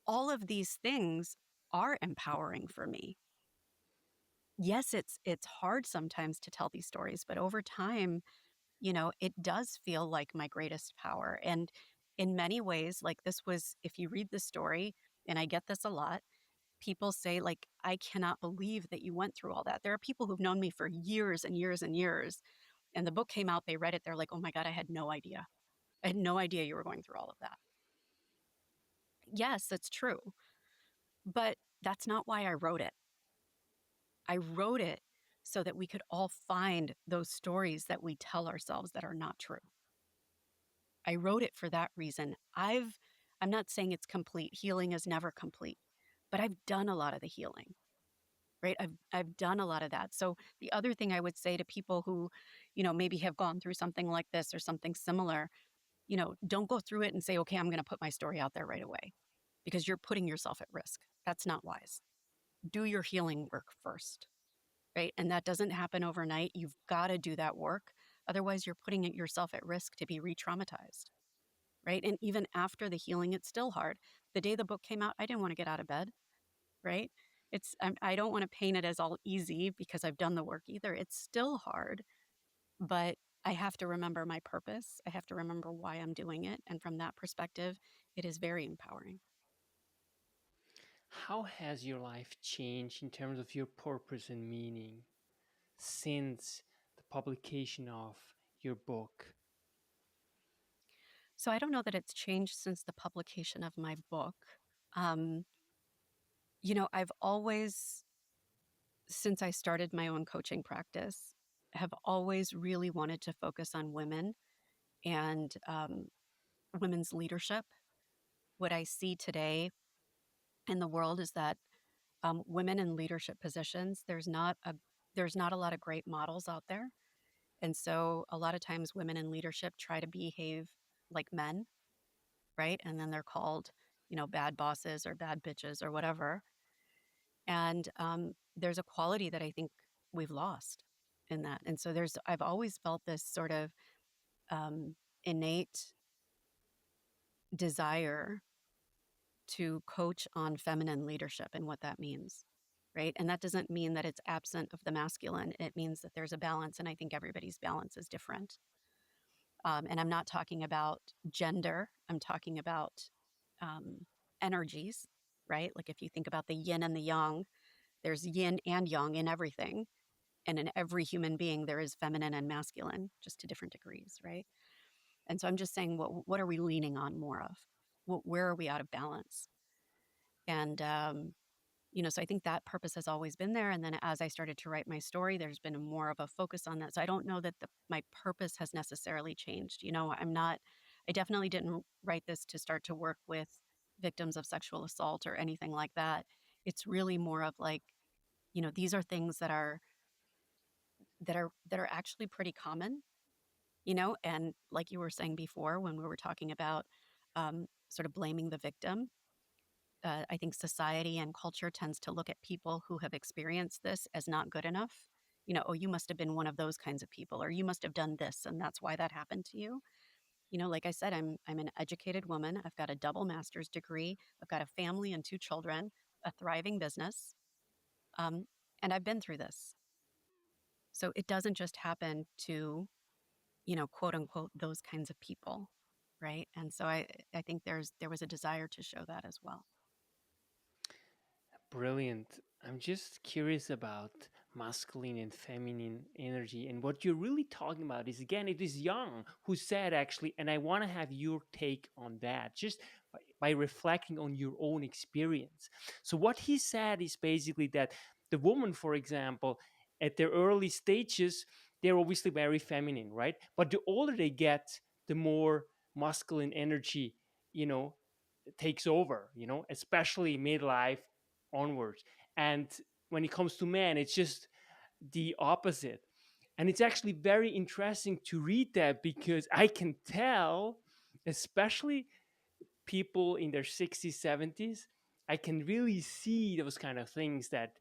all of these things are empowering for me. Yes, it's hard sometimes to tell these stories, but over time, it does feel like my greatest power. And in many ways, like this was, if you read the story, and I get this a lot, people say, like, I cannot believe that you went through all that. There are people who've known me for years and years and years. And the book came out, they read it, they're like, oh my God, I had no idea. I had no idea you were going through all of that. Yes, that's true. But that's not why I wrote it. I wrote it so that we could all find those stories that we tell ourselves that are not true. I wrote it for that reason. I'm not saying it's complete. Healing is never complete, but I've done a lot of the healing, right? I've done a lot of that. So the other thing I would say to people who, maybe have gone through something like this or something similar, don't go through it and say, okay, I'm going to put my story out there right away because you're putting yourself at risk. That's not wise. Do your healing work first, right? And that doesn't happen overnight. You've got to do that work. Otherwise, you're putting yourself at risk to be re-traumatized, right? And even after the healing, it's still hard. The day the book came out, I didn't want to get out of bed, right? I don't want to paint it as all easy because I've done the work either. It's still hard, but I have to remember my purpose. I have to remember why I'm doing it. And from that perspective, it is very empowering. How has your life changed in terms of your purpose and meaning since the publication of your book? So I don't know that it's changed since the publication of my book. Um, I've always, since I started my own coaching practice, have always really wanted to focus on women and women's leadership. What I see today in the world is that women in leadership positions, there's not a lot of great models out there, and so a lot of times women in leadership try to behave like men, right? And then they're called, bad bosses or bad bitches or whatever. And there's a quality that I think we've lost in that. And so I've always felt this sort of um, innate desire to coach on feminine leadership and what that means, right? And that doesn't mean that it's absent of the masculine. It means that there's a balance. And I think everybody's balance is different. And I'm not talking about gender, I'm talking about um, energies, right? Like if you think about the yin and the yang, there's yin and yang in everything. And in every human being, there is feminine and masculine, just to different degrees, right? And so I'm just saying, what are we leaning on more of? Where are we out of balance? And so I think that purpose has always been there. And then as I started to write my story, there's been more of a focus on that. So I don't know that my purpose has necessarily changed. I definitely didn't write this to start to work with victims of sexual assault or anything like that. It's really more of like, these are things that are actually pretty common, and like you were saying before when we were talking about sort of blaming the victim. I think society and culture tends to look at people who have experienced this as not good enough. Oh, you must have been one of those kinds of people, or you must have done this, and that's why that happened to you. Like I said, I'm an educated woman. I've got a double master's degree. I've got a family and two children, a thriving business, um, and I've been through this. So it doesn't just happen to, quote unquote, those kinds of people, right? And so I think there was a desire to show that as well. Brilliant. I'm just curious about masculine and feminine energy. And what you're really talking about is, again, it is Young who said, actually, and I want to have your take on that, just by reflecting on your own experience. So, what he said is basically that the woman, for example, at their early stages, they're obviously very feminine, right? But the older they get, the more masculine energy, you know, takes over, especially midlife onwards. And when it comes to men, it's just the opposite. And it's actually very interesting to read that, because I can tell, especially people in their 60s, 70s, I can really see those kind of things that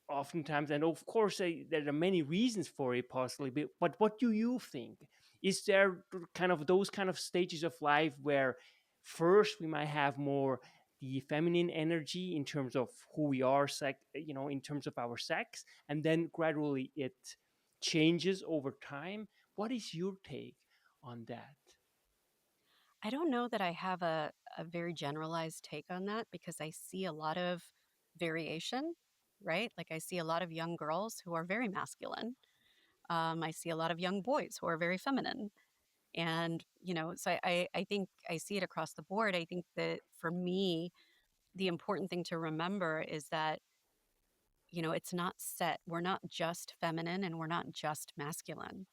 oftentimes, and of course, there are many reasons for it possibly, but what do you think? Is there kind of those kind of stages of life where first we might have more the feminine energy in terms of who we are, in terms of our sex, and then gradually it changes over time? What is your take on that? I don't know that I have a very generalized take on that because I see a lot of variation, right? Like I see a lot of young girls who are very masculine. I see a lot of young boys who are very feminine. And, so I think I see it across the board. I think that for me, the important thing to remember is that, it's not set. We're not just feminine and we're not just masculine,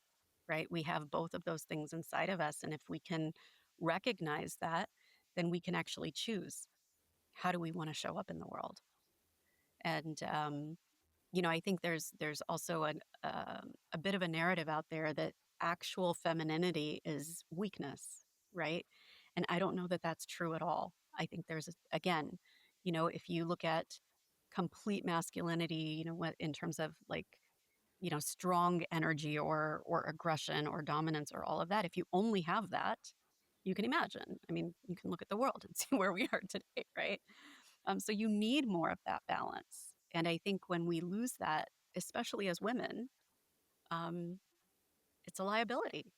right? We have both of those things inside of us. And if we can recognize that, then we can actually choose how do we want to show up in the world. And, I think there's also a bit of a narrative out there that actual femininity is weakness, right? And I don't know that that's true at all. I think again, if you look at complete masculinity, what in terms of like strong energy or aggression or dominance or all of that. If you only have that, you can imagine. I mean, you can look at the world and see where we are today, right? So you need more of that balance. And I think when we lose that, especially as women, um, it's a liability.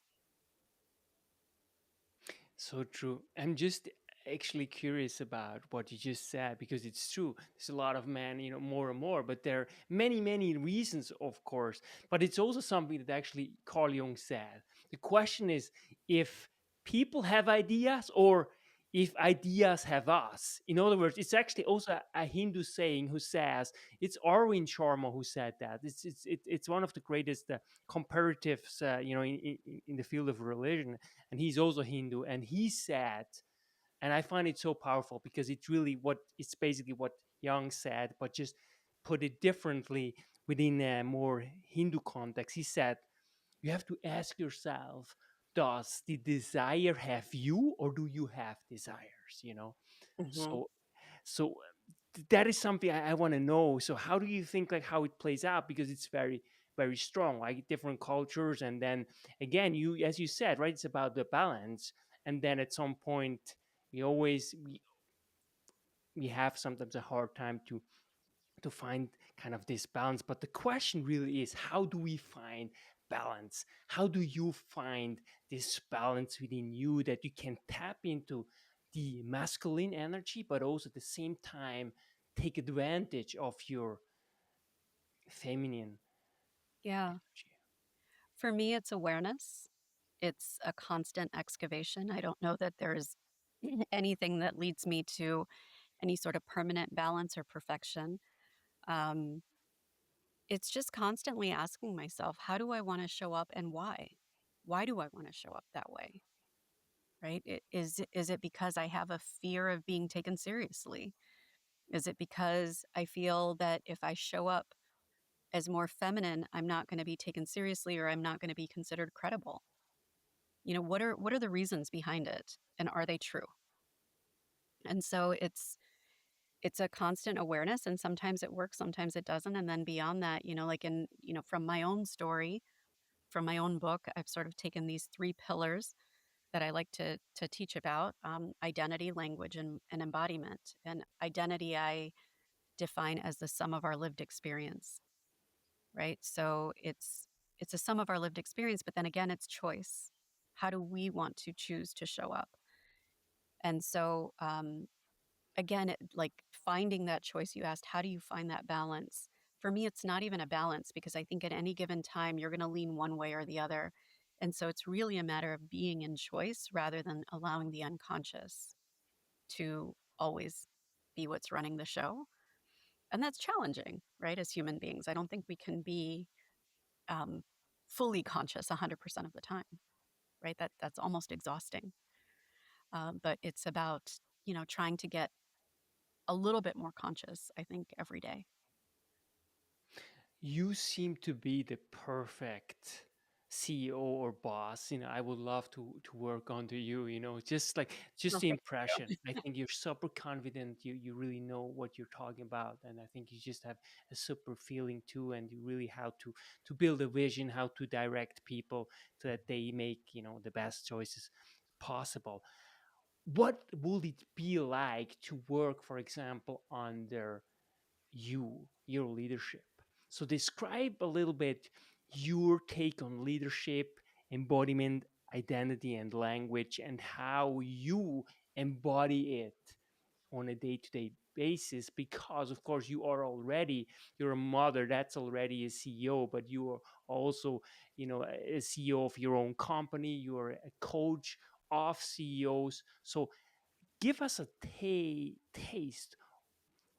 So true. I'm just actually curious about what you just said, because it's true. There's a lot of men, more and more, but there are many, many reasons, of course. But it's also something that actually Carl Jung said. The question is if people have ideas, or if ideas have us. In other words, it's actually also a Hindu saying who says, it's Arvind Sharma who said that. It's one of the greatest comparatives, in the field of religion, and he's also Hindu, and he said, and I find it so powerful, because it's basically what Young said, but just put it differently within a more Hindu context. He said, you have to ask yourself, does the desire have you, or do you have desires? Hmm. So so that is something I want to know. So how do you think, like, how it plays out? Because it's very, very strong, like different cultures. And then again, as you said, right, it's about the balance. And then at some point, we have sometimes a hard time to find kind of this balance. But the question really is, how do we find balance? How do you find this balance within you, that you can tap into the masculine energy, but also at the same time take advantage of your feminine Yeah. energy? For me, it's awareness. It's a constant excavation. I don't know that there's anything that leads me to any sort of permanent balance or perfection. Um, it's just constantly asking myself, how do I want to show up and why? Why do I want to show up that way? Right? Is it because I have a fear of being taken seriously? Is it because I feel that if I show up as more feminine, I'm not going to be taken seriously or I'm not going to be considered credible? What are the reasons behind it and are they true? And so it's a constant awareness and sometimes it works, sometimes it doesn't. And then beyond that, like from my own story, from my own book, I've sort of taken these three pillars that I like to teach about: identity, language, and embodiment. And identity, I define as the sum of our lived experience, right? So it's a sum of our lived experience, but then again, it's choice. How do we want to choose to show up? And so again, like finding that choice you asked, how do you find that balance? For me, it's not even a balance because I think at any given time, you're going to lean one way or the other. And so it's really a matter of being in choice rather than allowing the unconscious to always be what's running the show. And that's challenging, right? As human beings, I don't think we can be um, fully conscious 100% of the time, right? That's almost exhausting. But it's about, trying to get a little bit more conscious, I think, every day. You seem to be the perfect CEO or boss. I would love to work under you, just Well, the thank impression. you. I think you're super confident. You really know what you're talking about. And I think you just have a super feeling too, and you really how to build a vision, how to direct people so that they make, the best choices possible. What would it be like to work, for example, under your leadership? So describe a little bit your take on leadership, embodiment, identity, and language, and how you embody it on a day-to-day basis. Because of course you're a mother, that's already a CEO, but you are also, a CEO of your own company. You're a coach of CEOs. So give us a taste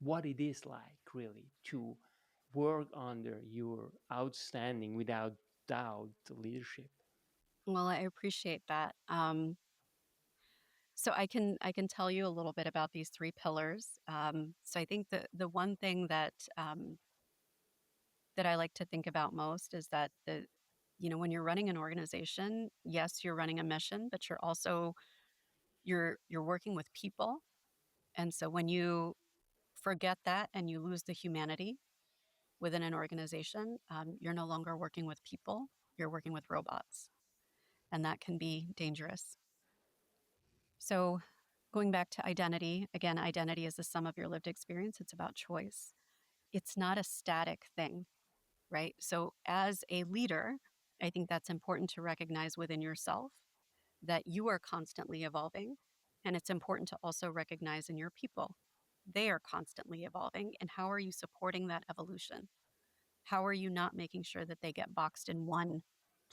what it is like really to work under your outstanding, without doubt, leadership. Well, I appreciate that. So I can tell you a little bit about these three pillars. So I think the one thing that I like to think about most is that when you're running an organization, yes, you're running a mission, but you're working with people. And so when you forget that and you lose the humanity within an organization, you're no longer working with people, you're working with robots. And that can be dangerous. So, going back to identity, again, identity is the sum of your lived experience. It's about choice. It's not a static thing, right? So, as a leader, I think that's important to recognize within yourself that you are constantly evolving. And it's important to also recognize in your people, they are constantly evolving. And how are you supporting that evolution? How are you not making sure that they get boxed in one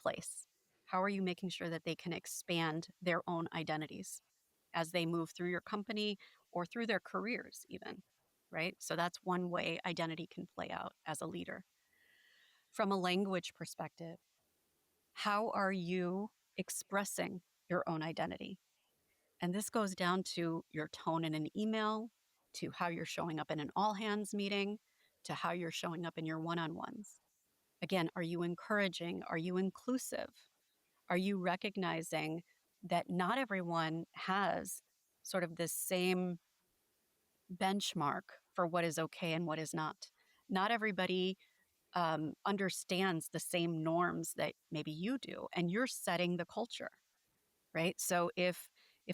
place? How are you making sure that they can expand their own identities as they move through your company or through their careers, even? Right. So that's one way identity can play out as a leader. From a language perspective, how are you expressing your own identity? And this goes down to your tone in an email, to how you're showing up in an all hands meeting, to how you're showing up in your one on ones. Again, are you encouraging? Are you inclusive? Are you recognizing that not everyone has sort of this same benchmark for what is okay and what is not? Not everybody understands the same norms that maybe you do, and you're setting the culture, right? So if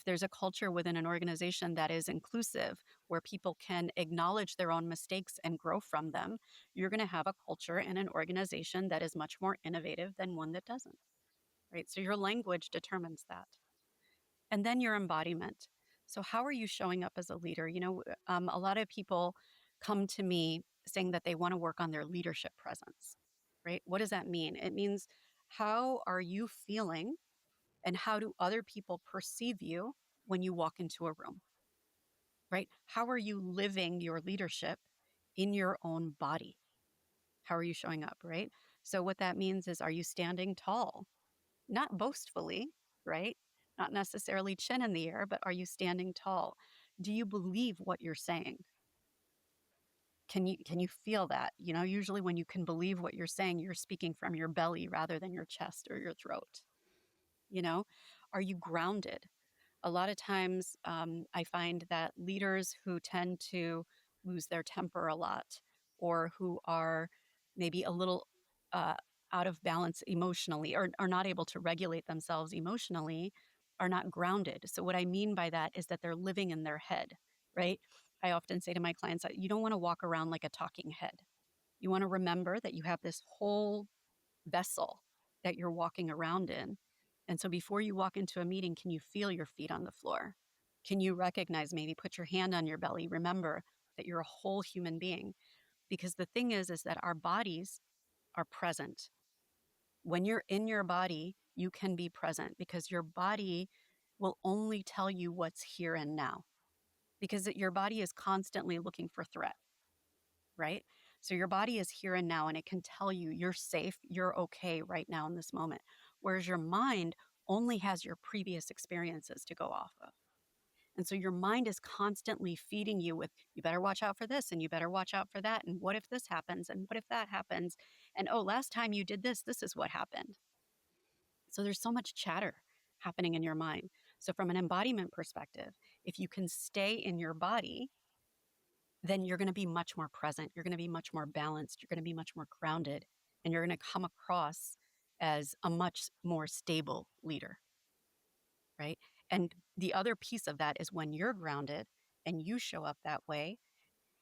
there's a culture within an organization that is inclusive, where people can acknowledge their own mistakes and grow from them, you're going to have a culture and an organization that is much more innovative than one that doesn't, right? So your language determines that. And then your embodiment. So how are you showing up as a leader? A lot of people come to me saying that they want to work on their leadership presence, right? What does that mean? It means, how are you feeling and how do other people perceive you when you walk into a room, right? How are you living your leadership in your own body? How are you showing up, right? So, what that means is, are you standing tall? Not boastfully, right? Not necessarily chin in the air, but are you standing tall? Do you believe what you're saying? Can you feel that? Usually when you can believe what you're saying, you're speaking from your belly rather than your chest or your throat. You know, are you grounded? A lot of times, I find that leaders who tend to lose their temper a lot, or who are maybe a little uh, out of balance emotionally, or are not able to regulate themselves emotionally, are not grounded. So, what I mean by that is that they're living in their head, right? I often say to my clients that you don't want to walk around like a talking head. You want to remember that you have this whole vessel that you're walking around in. And so before you walk into a meeting, can you feel your feet on the floor? Can you recognize, maybe put your hand on your belly? Remember that you're a whole human being. Because the thing is that our bodies are present. When you're in your body, you can be present because your body will only tell you what's here and now, because your body is constantly looking for threat, right? So your body is here and now and it can tell you you're safe, you're okay right now in this moment. Whereas your mind only has your previous experiences to go off of. And so your mind is constantly feeding you with, you better watch out for this and you better watch out for that. And what if this happens? And what if that happens? And oh, last time you did this, this is what happened. So there's so much chatter happening in your mind. So, from an embodiment perspective, if you can stay in your body, then you're going to be much more present. You're going to be much more balanced. You're going to be much more grounded. And you're going to come across as a much more stable leader, right? And the other piece of that is when you're grounded and you show up that way,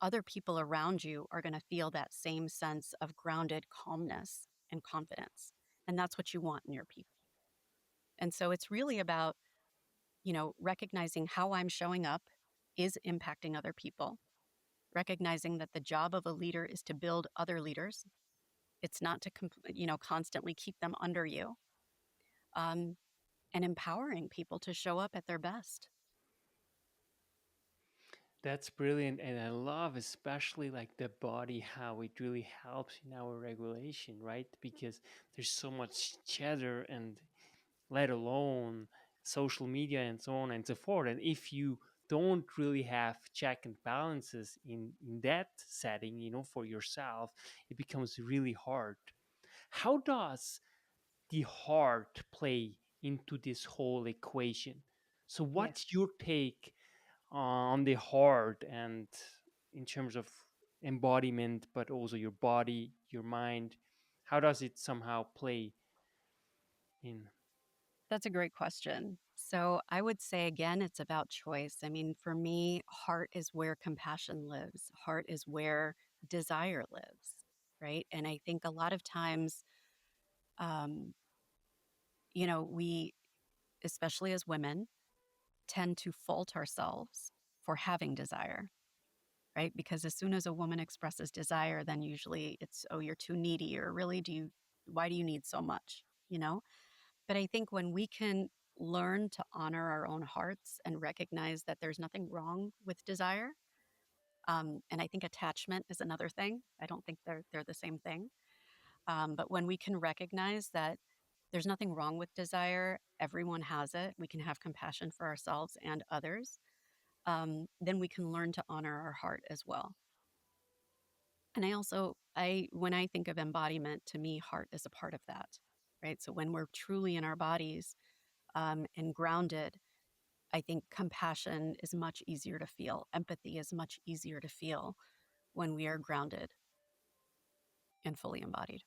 other people around you are going to feel that same sense of grounded calmness and confidence. And that's what you want in your people. And so it's really about, recognizing how I'm showing up is impacting other people, recognizing that the job of a leader is to build other leaders. It's not to, constantly keep them under you, um, and empowering people to show up at their best. That's brilliant, and I love especially like the body, how it really helps in our regulation, right? Because there's so much chatter, and let alone social media and so on and so forth. And if you don't really have check and balances in that setting, for yourself, it becomes really hard. How does the heart play into this whole equation? So Yeah, what's your take on the heart, and in terms of embodiment, but also your body, your mind? How does it somehow play in? that's a great question. So I would say, again, it's about choice. I mean, for me, heart is where compassion lives, heart is where desire lives, right? And I think a lot of times, um, we, especially as women, tend to fault ourselves for having desire, right? Because as soon as a woman expresses desire, then usually it's, oh, you're too needy, or really, why do you need so much? You know? But I think when we can learn to honor our own hearts and recognize that there's nothing wrong with desire, and I think attachment is another thing. I don't think they're the same thing. But when we can recognize that there's nothing wrong with desire, everyone has it, we can have compassion for ourselves and others, then we can learn to honor our heart as well. And when I think of embodiment, to me, heart is a part of that, right? So when we're truly in our bodies, and grounded, I think compassion is much easier to feel. Empathy is much easier to feel when we are grounded and fully embodied.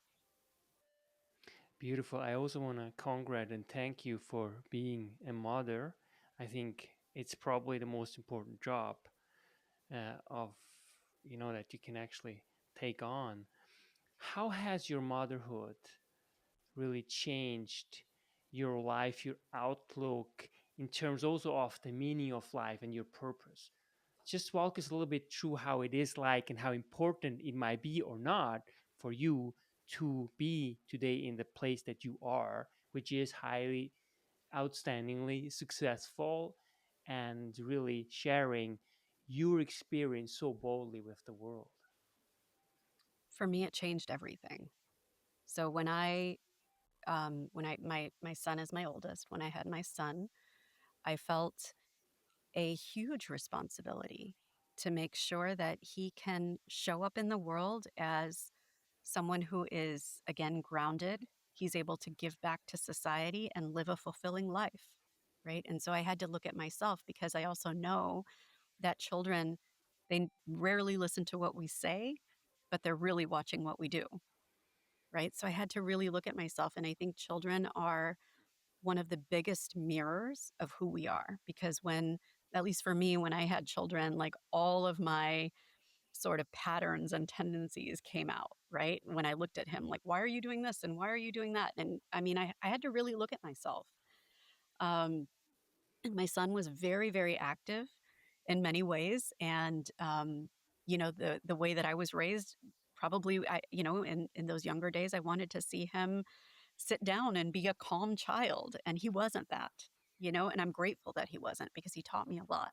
Beautiful. I also want to congratulate and thank you for being a mother. I think it's probably the most important job of that you can actually take on. How has your motherhood really changed your life, your outlook, in terms also of the meaning of life and your purpose? Just walk us a little bit through how it is like and how important it might be or not for you to be today in the place that you are, which is highly outstandingly successful, and really sharing your experience so boldly with the world. For me, it changed everything. So my son is my oldest. When I had my son, I felt a huge responsibility to make sure that he can show up in the world as someone who is, again, grounded. He's able to give back to society and live a fulfilling life, right? And so I had to look at myself, because I also know that children, they rarely listen to what we say, but they're really watching what we do, right? So I had to really look at myself. And I think children are one of the biggest mirrors of who we are, because at least for me, when I had children, like all of my sort of patterns and tendencies came out, right? When I looked at him, like, why are you doing this? And why are you doing that? And I mean, I had to really look at myself. Um, My son was very, very active in many ways, and the way that I was raised, probably, in those younger days, I wanted to see him sit down and be a calm child, and he wasn't that, and I'm grateful that he wasn't because he taught me a lot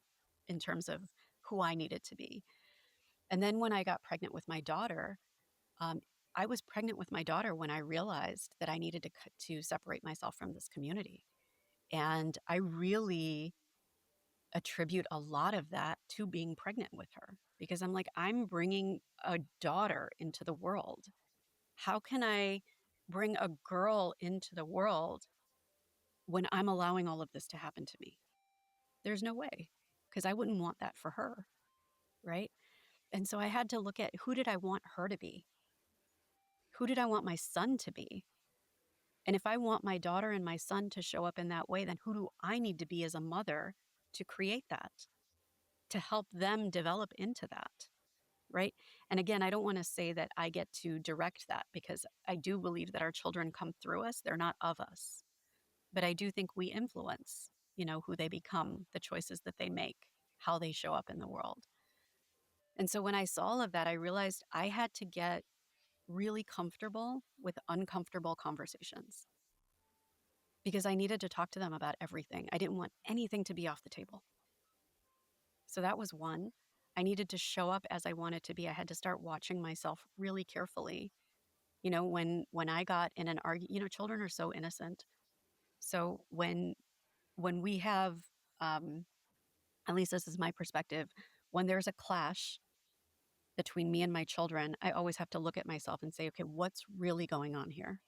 in terms of who I needed to be. And then when I got pregnant with my daughter, um, I was pregnant with my daughter when I realized that I needed to separate myself from this community. And I really attribute a lot of that to being pregnant with her because I'm like, I'm bringing a daughter into the world. How can I bring a girl into the world when I'm allowing all of this to happen to me? There's no way because I wouldn't want that for her. Right. And so I had to look at who did I want her to be? Who did I want my son to be? And if I want my daughter and my son to show up in that way, then who do I need to be as a mother to create that, to help them develop into that? Right. And again, I don't want to say that I get to direct that because I do believe that our children come through us, they're not of us. But I do think we influence, who they become, the choices that they make, how they show up in the world. And so when I saw all of that, I realized I had to get really comfortable with uncomfortable conversations because I needed to talk to them about everything. I didn't want anything to be off the table. So that was one. I needed to show up as I wanted to be. I had to start watching myself really carefully. When I got in an argument, children are so innocent. So when we have, um, at least this is my perspective, when there's a clash between me and my children, I always have to look at myself and say, okay, what's really going on here?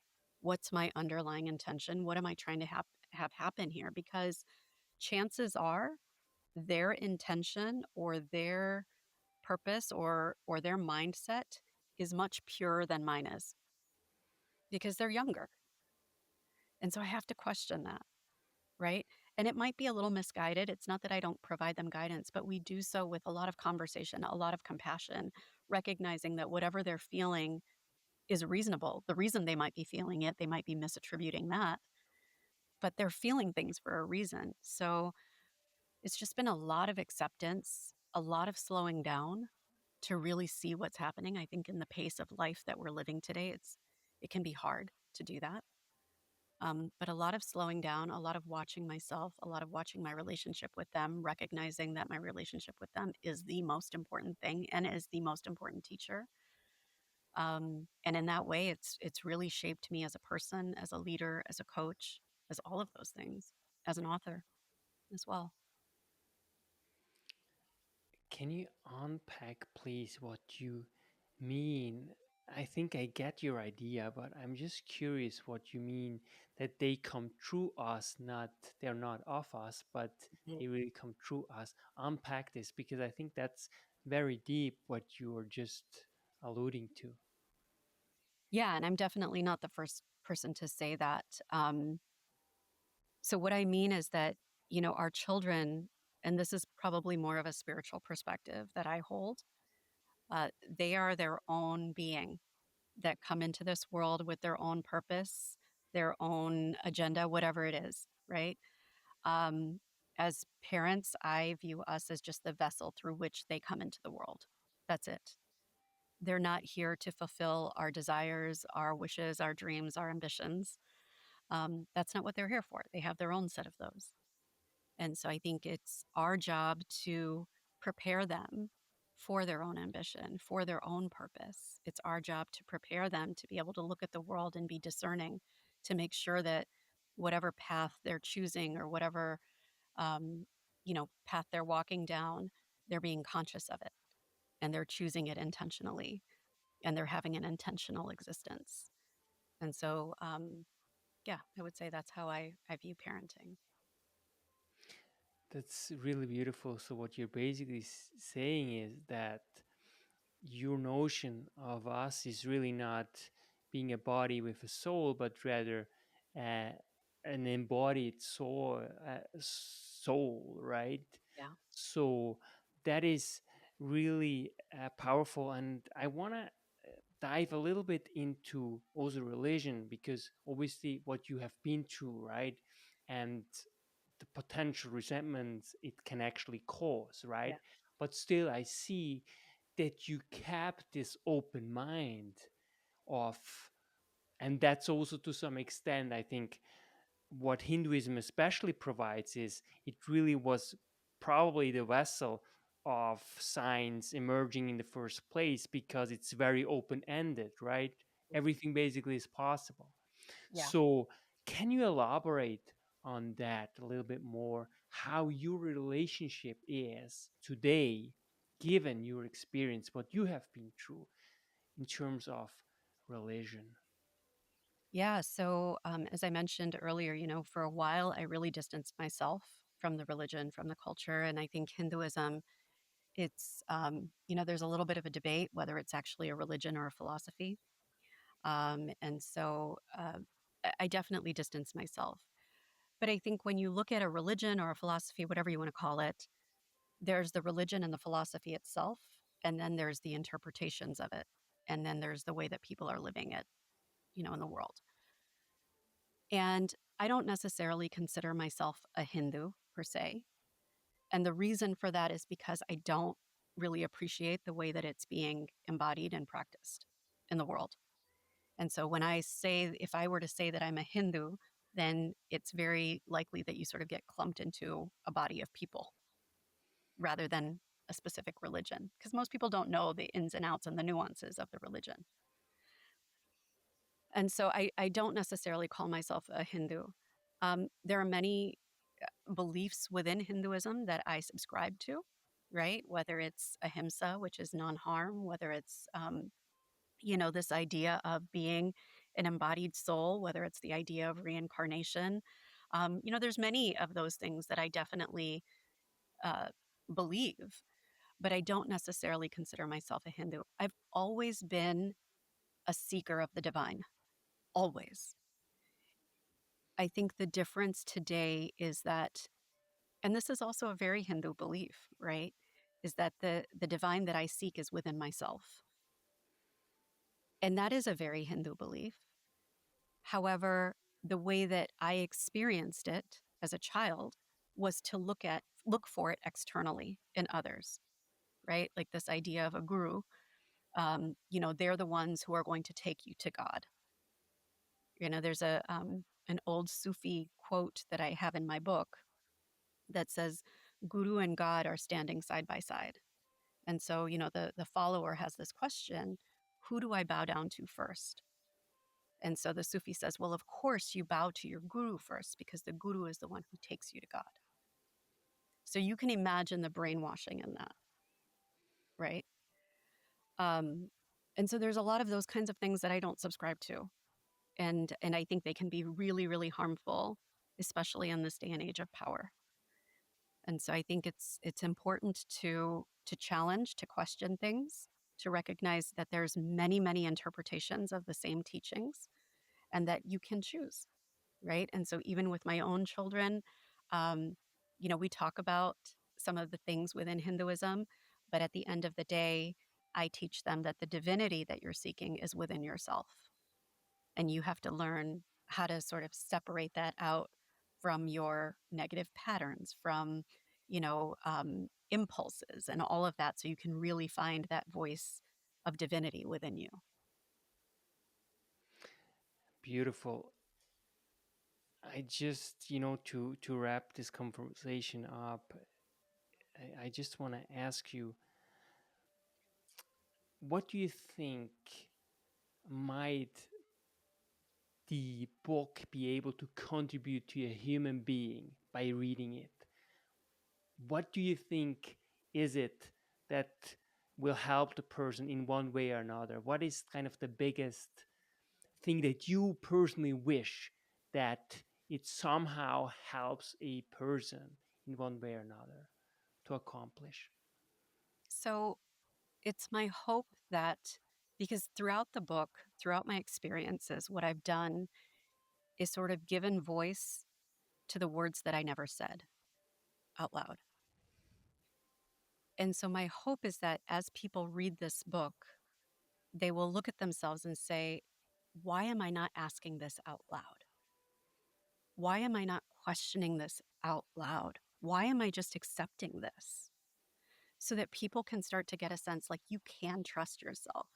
What's my underlying intention? What am I trying to have happen here? Because chances are their intention or their purpose or their mindset is much purer than mine is because they're younger. And so I have to question that, right? And it might be a little misguided. It's not that I don't provide them guidance, but we do so with a lot of conversation, a lot of compassion, recognizing that whatever they're feeling is reasonable. The reason they might be feeling it, they might be misattributing that, but they're feeling things for a reason. So it's just been a lot of acceptance, a lot of slowing down to really see what's happening. I think in the pace of life that we're living today, it can be hard to do that. But a lot of slowing down, a lot of watching myself, a lot of watching my relationship with them, recognizing that my relationship with them is the most important thing and is the most important teacher. And in that way, it's really shaped me as a person, as a leader, as a coach, as all of those things, as an author as well. Can you unpack, please, what you mean? I think I get your idea, but I'm just curious what you mean that they come through us, not they're not of us, but Mhm. they really come through us. Unpack this because I think that's very deep what you were just alluding to. Yeah, and I'm definitely not the first person to say that. So what I mean is that, our children, and this is probably more of a spiritual perspective that I hold, they are their own being that come into this world with their own purpose, their own agenda, whatever it is, right? Um, as parents, I view us as just the vessel through which they come into the world. That's it. They're not here to fulfill our desires, our wishes, our dreams, our ambitions. That's not what they're here for. They have their own set of those. And so I think it's our job to prepare them for their own ambition, for their own purpose. It's our job to prepare them to be able to look at the world and be discerning, to make sure that whatever path they're choosing or whatever path they're walking down, they're being conscious of it and they're choosing it intentionally and they're having an intentional existence. And so, yeah, I would say that's how I view parenting. That's really beautiful. So, what you're basically saying is that your notion of us is really not being a body with a soul, but rather uh, an embodied soul, right? Yeah. So that is really powerful, and I want to dive a little bit into also religion because obviously what you have been through, right? And the potential resentments it can actually cause, right? Yeah. But still, I see that you kept this open mind of, and that's also to some extent, I think, what Hinduism especially provides is it really was probably the vessel of science emerging in the first place because it's very open ended, right? Everything basically is possible. Yeah. So, can you elaborate on that a little bit more? How your relationship is today, given your experience, what you have been through in terms of religion? Yeah. So, as I mentioned earlier, for a while, I really distanced myself from the religion, from the culture. And I think Hinduism, there's a little bit of a debate whether it's actually a religion or a philosophy. And so I definitely distanced myself. But I think when you look at a religion or a philosophy, whatever you want to call it, there's the religion and the philosophy itself, and then there's the interpretations of it. And then there's the way that people are living it, in the world. And I don't necessarily consider myself a Hindu per se. And the reason for that is because I don't really appreciate the way that it's being embodied and practiced in the world. And so if I were to say that I'm a Hindu, then it's very likely that you sort of get clumped into a body of people rather than a specific religion, because most people don't know the ins and outs and the nuances of the religion. And so I don't necessarily call myself a Hindu. There are many beliefs within Hinduism that I subscribe to, right? Whether it's ahimsa, which is non harm, whether it's, this idea of being an embodied soul, whether it's the idea of reincarnation. There's many of those things that I definitely uh, believe, but I don't necessarily consider myself a Hindu. I've always been a seeker of the divine, always. I think the difference today is that, and this is also a very Hindu belief, right? Is that the divine that I seek is within myself. And that is a very Hindu belief. However, the way that I experienced it as a child was to look for it externally in others, right? Like this idea of a guru. They're the ones who are going to take you to God. There's an old Sufi quote that I have in my book that says, "Guru and God are standing side by side." And so, the follower has this question: who do I bow down to first? And so the Sufi says, well, of course you bow to your guru first, because the guru is the one who takes you to God. So you can imagine the brainwashing in that, right? Um, and so there's a lot of those kinds of things that I don't subscribe to. And I think they can be really, really harmful, especially in this day and age of power. And so I think it's important to challenge, to question things, to recognize that there's many, many interpretations of the same teachings, and that you can choose, right? And so even with my own children, um, we talk about some of the things within Hinduism, but at the end of the day, I teach them that the divinity that you're seeking is within yourself. And you have to learn how to sort of separate that out from your negative patterns, from, impulses and all of that. So you can really find that voice of divinity within you. Beautiful. I just, to wrap this conversation up, I just want to ask you, what do you think might the book be able to contribute to a human being by reading it? What do you think is it that will help the person in one way or another? What is kind of the biggest thing that you personally wish that it somehow helps a person in one way or another to accomplish? So it's my hope that, because throughout the book, throughout my experiences, what I've done is sort of given voice to the words that I never said out loud. And so my hope is that as people read this book, they will look at themselves and say, why am I not asking this out loud? Why am I not questioning this out loud? Why am I just accepting this? So that people can start to get a sense like you can trust yourself.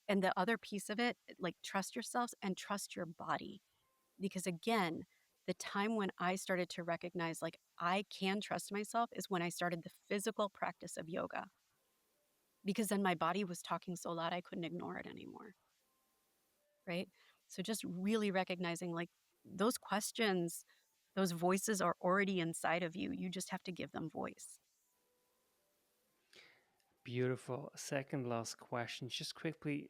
And the other piece of it, like trust yourselves and trust your body. Because again, the time when I started to recognize like I can trust myself is when I started the physical practice of yoga. Because then my body was talking so loud I couldn't ignore it anymore. Right? So just really recognizing like those questions, those voices are already inside of you. You just have to give them voice. Beautiful. Second last question, just quickly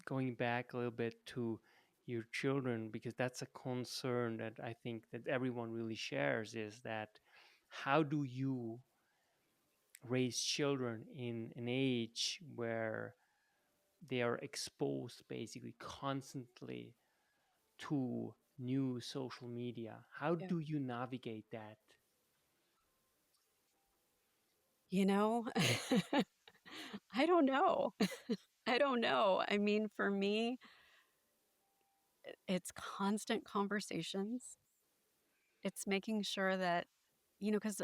going back a little bit to your children, because that's a concern that I think that everyone really shares, is that how do you raise children in an age where they are exposed basically constantly to new social media? How Yeah. do you navigate that? You know, I don't know. I don't know. I mean, for me, it's constant conversations. It's making sure that, because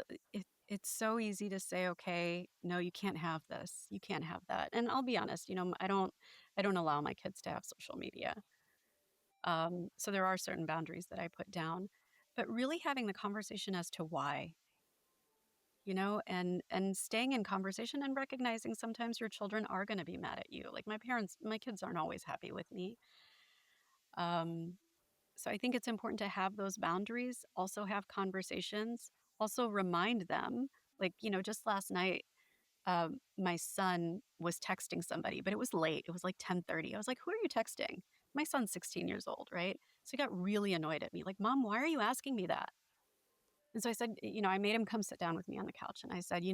it's so easy to say, okay, no, you can't have this. You can't have that. And I'll be honest, I don't allow my kids to have social media. So there are certain boundaries that I put down, but really having the conversation as to why, and staying in conversation and recognizing sometimes your children are going to be mad at you. Like my kids aren't always happy with me. Um, so I think it's important to have those boundaries, also have conversations, also remind them. Like, just last night, my son was texting somebody, but it was late. It was like 10:30. I was like, "Who are you texting?" My son's 16 years old, right? So he got really annoyed at me. Like, "Mom, why are you asking me that?" And so I said, I made him come sit down with me on the couch and I said,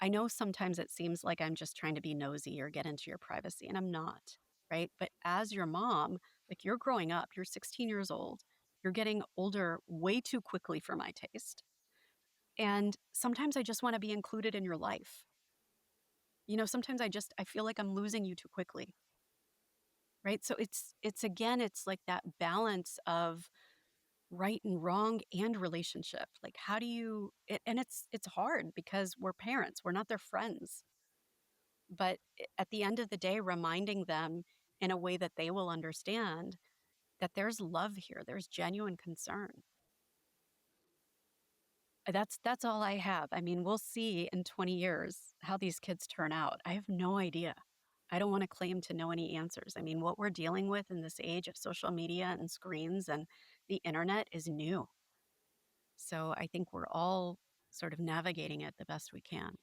I know sometimes it seems like I'm just trying to be nosy or get into your privacy, and I'm not, right? But as your mom, like you're growing up, you're 16 years old, you're getting older way too quickly for my taste. And sometimes I just want to be included in your life. Sometimes I feel like I'm losing you too quickly, right? So it's again, it's like that balance of right and wrong and relationship. Like how do you and it's hard because we're parents, we're not their friends. But at the end of the day, reminding them in a way that they will understand that there's love here, there's genuine concern. That's all I have. I mean, we'll see in 20 years how these kids turn out. I have no idea. I don't want to claim to know any answers. I mean, what we're dealing with in this age of social media and screens and the internet is new. So I think we're all sort of navigating it the best we can.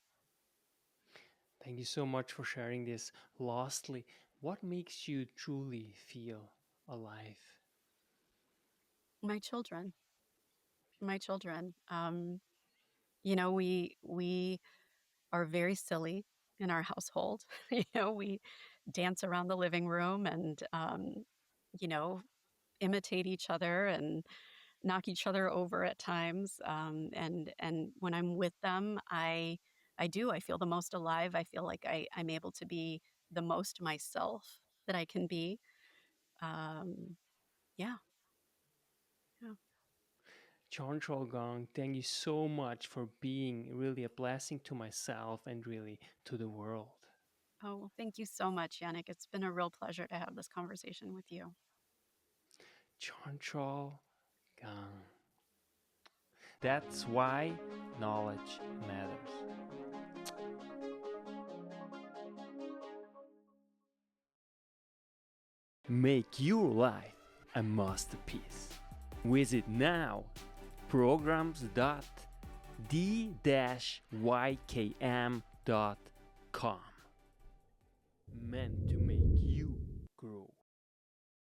Thank you so much for sharing this. Lastly, what makes you truly feel alive? My children, my children. We are very silly in our household. We dance around the living room and you know, imitate each other and knock each other over at times. And when I'm with them, I feel the most alive. I feel like I'm able to be the most myself that I can be. Um, yeah, yeah. Chanchal Garg, thank you so much for being really a blessing to myself and really to the world. Oh, well, thank you so much, Yannick. It's been a real pleasure to have this conversation with you. Chanchal Garg. That's why knowledge matters. Make your life a masterpiece. Visit now programs.the-ykm.com. Meant to